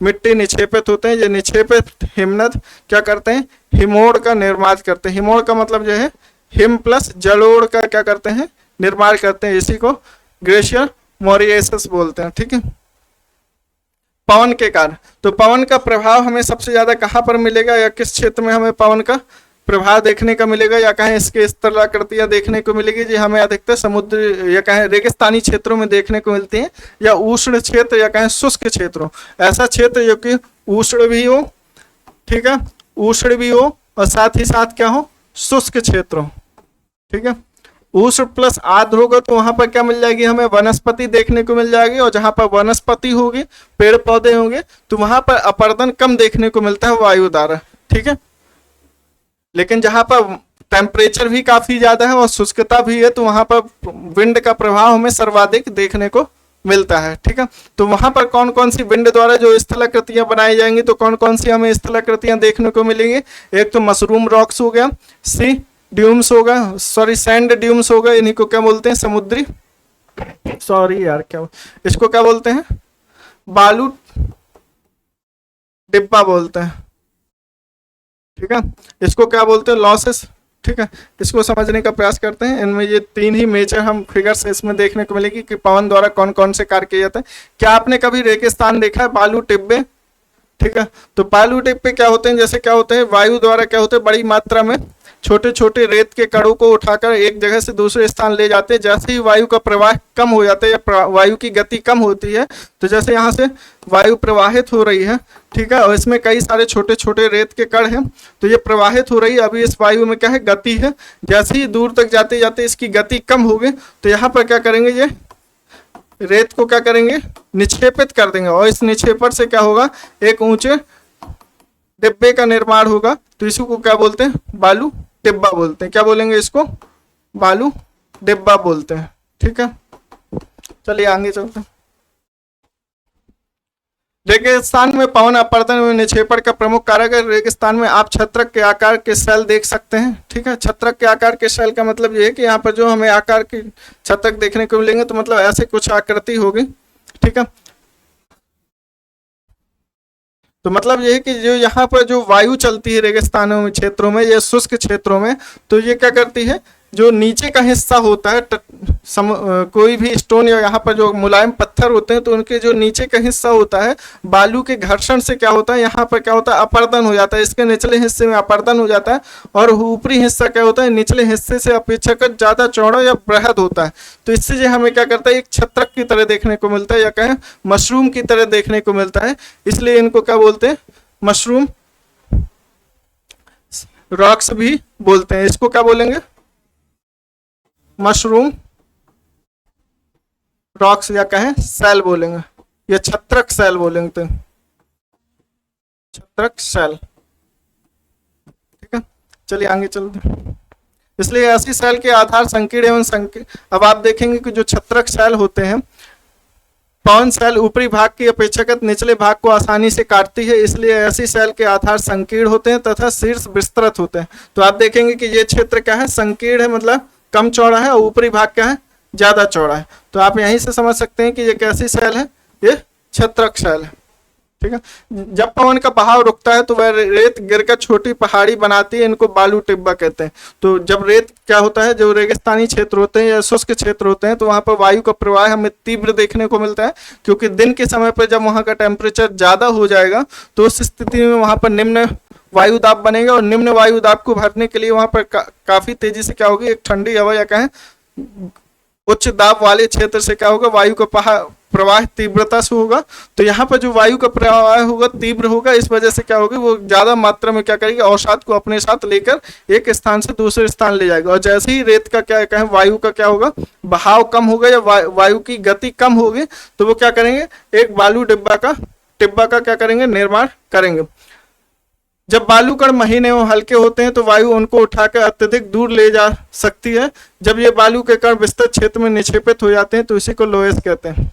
Speaker 1: मिट्टी निक्षेपित होते हैं। ये निक्षेपित हिमनद क्या करते हैं, हिमोड़ का निर्माण करते हैं। हिमोड़ का मतलब जो है हिम प्लस जलोढ़ का क्या करते हैं, निर्माण करते हैं। इसी को ग्लेशियर मॉरिएसस बोलते हैं, ठीक है। पवन के कारण, तो पवन का प्रभाव हमें सबसे ज्यादा कहाँ पर मिलेगा, या किस क्षेत्र में हमें पवन का प्रभाव देखने का मिलेगा, या कहें इसके स्थलाकृतियां देखने को मिलेगी, जी हमें अधिकतर समुद्र या कहें रेगिस्तानी क्षेत्रों में देखने को मिलती हैं, या उष्ण क्षेत्र या कहें शुष्क क्षेत्रों। ऐसा क्षेत्र जो कि उष्ण भी हो, ठीक है, उष्ण भी हो और साथ ही साथ क्या हो, शुष्क क्षेत्र हो, ठीक है। उष्ण प्लस आर्द्र होगा तो वहां पर क्या मिल जाएगी, हमें वनस्पति देखने को मिल जाएगी, और जहां पर वनस्पति होगी, पेड़ पौधे होंगे, तो वहां पर अपरदन कम देखने को मिलता है वायु द्वारा। ठीक है, लेकिन जहां पर टेम्परेचर भी काफी ज्यादा है और शुष्कता भी है, तो वहां पर विंड का प्रभाव हमें सर्वाधिक देखने को मिलता है। ठीक है, तो वहां पर कौन कौन सी विंड द्वारा जो स्थलाकृतियां बनाई जाएंगी, तो कौन कौन सी हमें स्थलाकृतियां देखने को मिलेंगी। एक तो मशरूम रॉक्स हो गया, सी ड्यूम्स होगा, सॉरी सैंड ड्यूम्स होगा, इन्हीं को क्या बोलते हैं, समुद्री, सॉरी यार क्या इसको क्या बोलते हैं, बालू डिब्बा बोलते हैं। ठीक है, इसको क्या बोलते हैं, लॉसेस। ठीक है, इसको समझने का प्रयास करते हैं। इनमें ये तीन ही मेजर हम फिगर्स इसमें देखने को मिलेगी कि पवन द्वारा कौन कौन से कार्य किए जाते हैं। क्या आपने कभी रेगिस्तान देखा है, बालू टिब्बे। ठीक है, तो बालू टिब्बे क्या होते हैं, जैसे क्या होते हैं, वायु द्वारा क्या होते हैं, बड़ी मात्रा में छोटे छोटे रेत के कणों को उठाकर एक जगह से दूसरे स्थान ले जाते हैं। जैसे ही वायु का प्रवाह कम हो जाता है या वायु की गति कम होती है, तो जैसे यहाँ से वायु प्रवाहित हो रही है, ठीक है, और इसमें कई सारे छोटे छोटे रेत के कण हैं, तो ये प्रवाहित हो रही है। अभी इस वायु में क्या है, गति है। जैसे ही दूर तक जाते जाते इसकी गति कम होगी, तो यहाँ पर क्या करेंगे, ये रेत को क्या करेंगे, निक्षेपित कर देंगे, और इस निक्षेपण से क्या होगा, एक ऊंचे डिब्बे का निर्माण होगा। तो इसी को क्या बोलते हैं, बालू डिब्बा बोलते हैं। क्या बोलेंगे इसको, बालू डिब्बा बोलते हैं। ठीक है, चलिए आगे चलते हैं। रेगिस्तान में पवन अपरदन में निक्षेपण का प्रमुख कारक है। रेगिस्तान में आप छत्रक के आकार के सेल देख सकते हैं। ठीक है, छत्रक के आकार के सेल का मतलब ये है कि यहाँ पर जो हमें आकार की छत्रक देखने को मिलेंगे, तो मतलब ऐसे कुछ आकृति होगी। ठीक है, तो मतलब ये है कि जो यहाँ पर जो वायु चलती है रेगिस्तानों में, क्षेत्रों में या शुष्क क्षेत्रों में, तो ये क्या करती है, जो नीचे का हिस्सा होता है, कोई भी स्टोन या यहाँ पर जो मुलायम पत्थर होते हैं, तो उनके जो नीचे का हिस्सा होता है, बालू के घर्षण से क्या होता है, यहाँ पर क्या होता है, अपरदन हो जाता है। इसके निचले हिस्से में अपरदन हो जाता है, और ऊपरी हिस्सा क्या होता है, निचले हिस्से से अपेक्षाकृत ज्यादा चौड़ा या बृहद होता है। तो इससे जो हमें क्या करता है, एक छत्रक की तरह देखने को मिलता है, या कहें मशरूम की तरह देखने को मिलता है। इसलिए इनको क्या बोलते हैं, मशरूम रॉक्स भी बोलते हैं। इसको क्या बोलेंगे, मशरूम रॉक्स, या कहें सेल बोलेंगे, या छत्रक सेल बोलेंगे, तो छत्रक सेल। ठीक है, चलिए आगे चलते हैं। इसलिए ऐसी सेल के आधार संकीर्ण एवं संकीर्ण। अब आप देखेंगे कि जो छत्रक सेल होते हैं, पवन सेल ऊपरी भाग की अपेक्षाकृत निचले भाग को आसानी से काटती है, इसलिए ऐसी सेल के आधार संकीर्ण होते हैं तथा शीर्ष विस्तृत होते हैं। तो आप देखेंगे कि ये क्षेत्र क्या है, संकीर्ण है, मतलब कम चौड़ा है, और ऊपरी भाग क्या है, ज्यादा चौड़ा है। तो आप यहीं से समझ सकते हैं कि ये कैसी सेल है, ये छत्रक सेल है। ठीक है, जब पवन का बहाव रुकता है तो वह रेत गिरकर छोटी पहाड़ी बनाती है, इनको बालू टिब्बा कहते हैं। तो जब रेत क्या होता है, जो रेगिस्तानी क्षेत्र होते हैं या शुष्क क्षेत्र होते हैं, तो वहां पर वायु का प्रवाह हमें तीव्र देखने को मिलता है, क्योंकि दिन के समय पर जब वहां का टेम्परेचर ज्यादा हो जाएगा, तो उस स्थिति में वहां पर निम्न वायु दाब बनेगा, और निम्न वायु दाब को भरने के लिए वहां पर काफी तेजी से क्या होगी, एक ठंडी हवा या कहें उच्च दाब वाले क्षेत्र से क्या होगा, वायु का प्रवाह तीव्रता से होगा। तो यहाँ पर जो वायु का प्रवाह होगा तीव्र होगा, इस वजह से क्या होगा, वो ज्यादा मात्रा में क्या करेगी, अवसाद को अपने साथ लेकर एक स्थान से दूसरे स्थान ले जाएगा। और जैसे ही रेत का क्या कहें, वायु का क्या होगा, बहाव कम होगा या वायु की गति कम होगी, तो वो क्या करेंगे, एक बालू टिब्बा का क्या करेंगे, निर्माण करेंगे। जब बालू कण महीन एवं हल्के होते हैं, तो वायु उनको उठाकर अत्यधिक दूर ले जा सकती है। जब ये बालू के कण विस्तृत क्षेत्र में निक्षेपित हो जाते हैं, तो इसी को लोएस कहते हैं।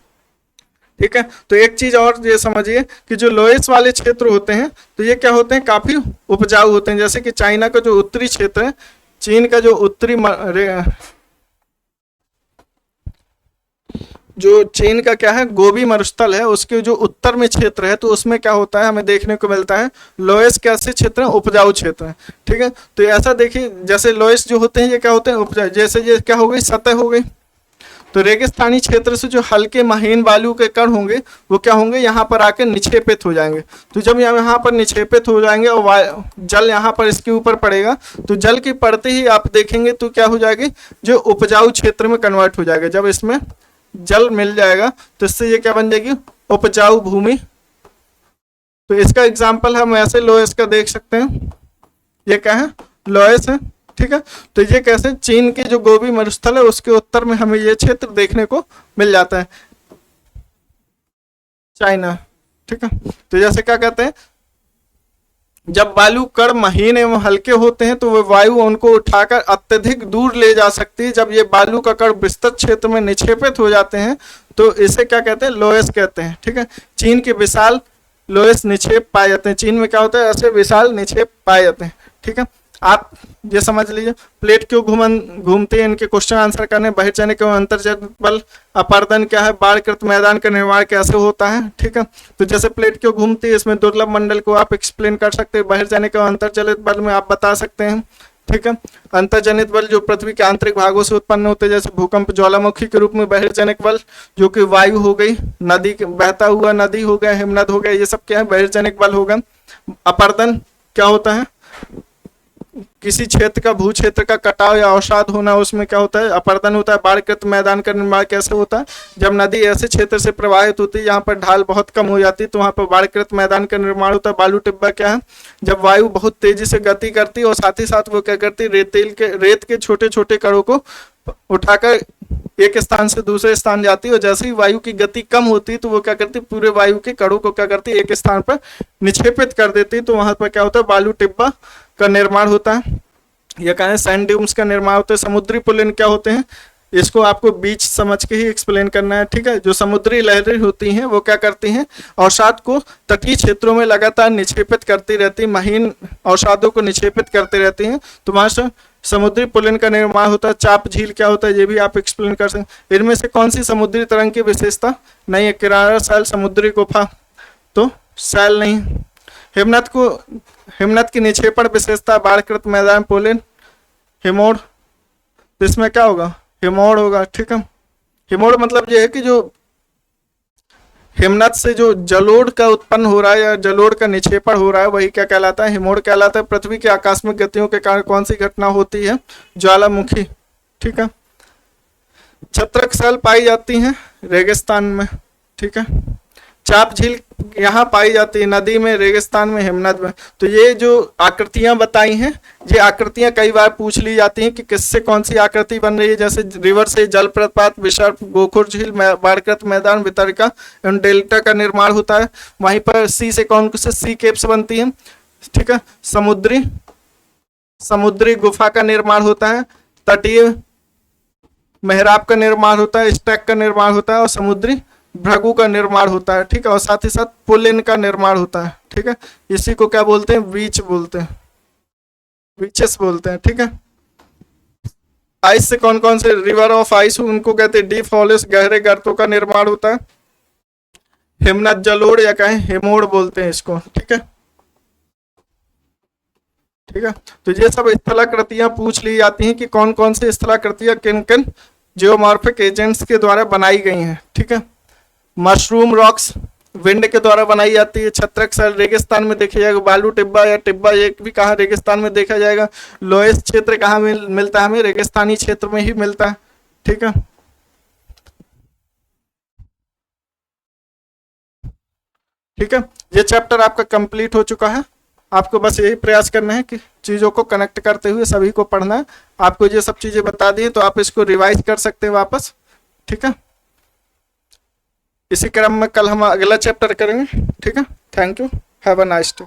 Speaker 1: ठीक है, तो एक चीज और ये समझिए कि जो लोएस वाले क्षेत्र होते हैं, तो ये क्या होते हैं, काफी उपजाऊ होते हैं। जैसे कि चाइना का जो उत्तरी क्षेत्र है, चीन का जो उत्तरी जो चीन का क्या है, गोबी मरुस्थल है, उसके जो उत्तर में क्षेत्र है, तो उसमें क्या होता है, हमें देखने को मिलता है लोएस कैसे क्षेत्र है, उपजाऊ क्षेत्र है। ठीक है, तो ऐसा देखिए, जैसे लोएस जो होते हैं ये क्या होते हैं, उपजाऊ। जैसे ये क्या हो गई, सतह हो गई। तो रेगिस्तानी क्षेत्र से जो हल्के महीन बालू के कण होंगे, वो क्या होंगे, यहाँ पर आके निक्षेपित हो जाएंगे। तो जब यहाँ पर निक्षेपित हो जाएंगे और जल यहाँ पर इसके ऊपर पड़ेगा, तो जल की पड़ते ही आप देखेंगे तो क्या हो जाएगी, जो उपजाऊ क्षेत्र में कन्वर्ट हो जाएगा। जब इसमें जल मिल जाएगा, तो इससे ये क्या बन जाएगी, उपजाऊ भूमि। तो इसका एग्जाम्पल हम ऐसे लोएस का देख सकते हैं। ये क्या है, लोएस है, ठीक है। तो ये कैसे, चीन के जो गोबी मरुस्थल है उसके उत्तर में हमें ये क्षेत्र देखने को मिल जाता है, चाइना, ठीक है। तो जैसे क्या कहते हैं, जब बालू कण महीन एवं हल्के होते हैं तो वे वायु उनको उठाकर अत्यधिक दूर ले जा सकती है। जब ये बालू का कण विस्तृत क्षेत्र में निक्षेपित हो जाते हैं तो इसे क्या कहते हैं, लोएस कहते हैं, ठीक है। चीन के विशाल लोएस निक्षेप पाए जाते हैं, चीन में क्या होता है, ऐसे विशाल निक्षेप पाए जाते हैं, ठीक है। आप ये समझ लीजिए, प्लेट क्यों घूमते हैं, इनके क्वेश्चन आंसर करने, बहिर्चनिक एवं अंतर्जनित बल, अपर्दन क्या है, बाढ़कृत मैदान का निर्माण कैसे होता है, ठीक है। तो जैसे प्लेट क्यों घूमती है, इसमें दुर्लभ मंडल को आप एक्सप्लेन कर सकते हैं, बहिर्चनिक एवं अंतर्जनित बल में आप बता सकते हैं, ठीक है। अंतर्जनित बल जो पृथ्वी के आंतरिक भागों से उत्पन्न होते हैं, जैसे भूकंप, ज्वालामुखी के रूप में, बहिर्जनिक बल जो कि वायु हो गई, नदी बहता हुआ नदी हो गया, हिमनद हो गया, ये सब क्या है, बहिर्जनिक बल होगा। अपर्दन क्या होता है, किसी क्षेत्र का, भू क्षेत्र का कटाव या अवसाद होना, उसमें क्या होता है, अपर्दन होता है। बाढ़कृत मैदान का निर्माण कैसे होता है, जब नदी ऐसे क्षेत्र से प्रवाहित होती है जहाँ पर ढाल बहुत कम हो जाती है तो वहाँ पर बाढ़कृत मैदान का निर्माण होता है। बालू टिब्बा क्या है, जब वायु बहुत तेजी से गति करती है और साथ ही साथ वो क्या करती है, रेत के छोटे छोटे कणों को उठाकर एक स्थान से दूसरे स्थान जाती है, और जैसे ही वायु की गति कम होती है तो वो क्या करती है, पूरे वायु के कणों को क्या करती है, एक स्थान पर निक्षेपित कर देती है। तो वहां पर क्या होता है, बालू टिब्बा का निर्माण होता है। यह कहा है सैंड ड्यून्स का निर्माण होता है। समुद्री पुलिन क्या होते हैं, इसको आपको बीच समझ के ही एक्सप्लेन करना है, ठीक है। जो समुद्री लहरें होती हैं वो क्या करती हैं, अवसाद को तटीय क्षेत्रों में लगातार निक्षेपित करती रहती, महीन अवसादों को निक्षेपित करती रहती हैं, तो वहां से समुद्री पुलिन का निर्माण होता है। चाप झील क्या होता है, ये भी आप एक्सप्लेन कर सकते हैं। इनमें से कौन सी समुद्री तरंग की विशेषता नहीं है, किनारा शैल, समुद्री गुफा, तो शैल नहीं। हिमनद की निक्षेपण विशेषता, बाढ़कृत मैदान, पुलिन, हिमोड़, तो इसमें क्या होगा, हिमोड़ होगा, ठीक है। हिमोड़ मतलब ये है कि जो हिमनद से जो जलोढ़ का उत्पन्न हो रहा है या जलोढ़ का निक्षेपण हो रहा है वही क्या कहलाता है, हिमोड़ कहलाता है। पृथ्वी की आकस्मिक गतियों के कारण कौन सी घटना होती है, ज्वालामुखी, ठीक है। छत्रक शैल पाई जाती हैं रेगिस्तान में, ठीक है। चाप झील यहाँ पाई जाती है नदी में, रेगिस्तान में, हिमनद में। तो ये जो आकृतियां बताई हैं, ये आकृतियां कई बार पूछ ली जाती हैं कि किससे कौन सी आकृति बन रही है, जैसे रिवर से जलप्रपात, विसर्प, गोखुर झील, बाढ़कृत मैदान, वितरिका एवं डेल्टा का निर्माण होता है। वहीं पर सी से कौन से सी केप्स बनती हैं, ठीक है। समुद्री गुफा का निर्माण होता है, तटीय मेहराब का निर्माण होता है, स्टैक का निर्माण होता है और समुद्री भृगु का निर्माण होता है, ठीक है। और साथ ही साथ पुलिन का निर्माण होता है, ठीक है। इसी को क्या बोलते हैं, बीच बोलते हैं, बीचेस बोलते हैं, ठीक है। आइस से कौन कौन से, रिवर ऑफ आइस उनको कहते हैं, डीप फॉल्स, गहरे गर्तों का निर्माण होता है। हिमनद, जलोढ़ या कहें हिमोड़ बोलते हैं इसको, ठीक है, ठीक है। तो ये सब स्थलाकृतियां पूछ ली जाती हैं कि कौन कौन से स्थलाकृतियां किन किन जियोमॉर्फिक एजेंट्स के द्वारा बनाई गई हैं, ठीक है। मशरूम रॉक्स विंड के द्वारा बनाई जाती है। छत्रक शैल रेगिस्तान में देखा जाएगा। बालू टिब्बा या टिब्बा एक भी कहाँ, रेगिस्तान में देखा जाएगा। लोएस क्षेत्र कहाँ मिलता है, हमें रेगिस्तानी क्षेत्र में ही मिलता है, ठीक है, ठीक है। ये चैप्टर आपका कंप्लीट हो चुका है। आपको बस यही प्रयास करना है कि चीज़ों को कनेक्ट करते हुए सभी को पढ़ना है। आपको ये सब चीज़ें बता दी तो आप इसको रिवाइज कर सकते हैं वापस, ठीक है। इसी क्रम में कल हम अगला चैप्टर करेंगे, ठीक है। Thank you, have a nice day.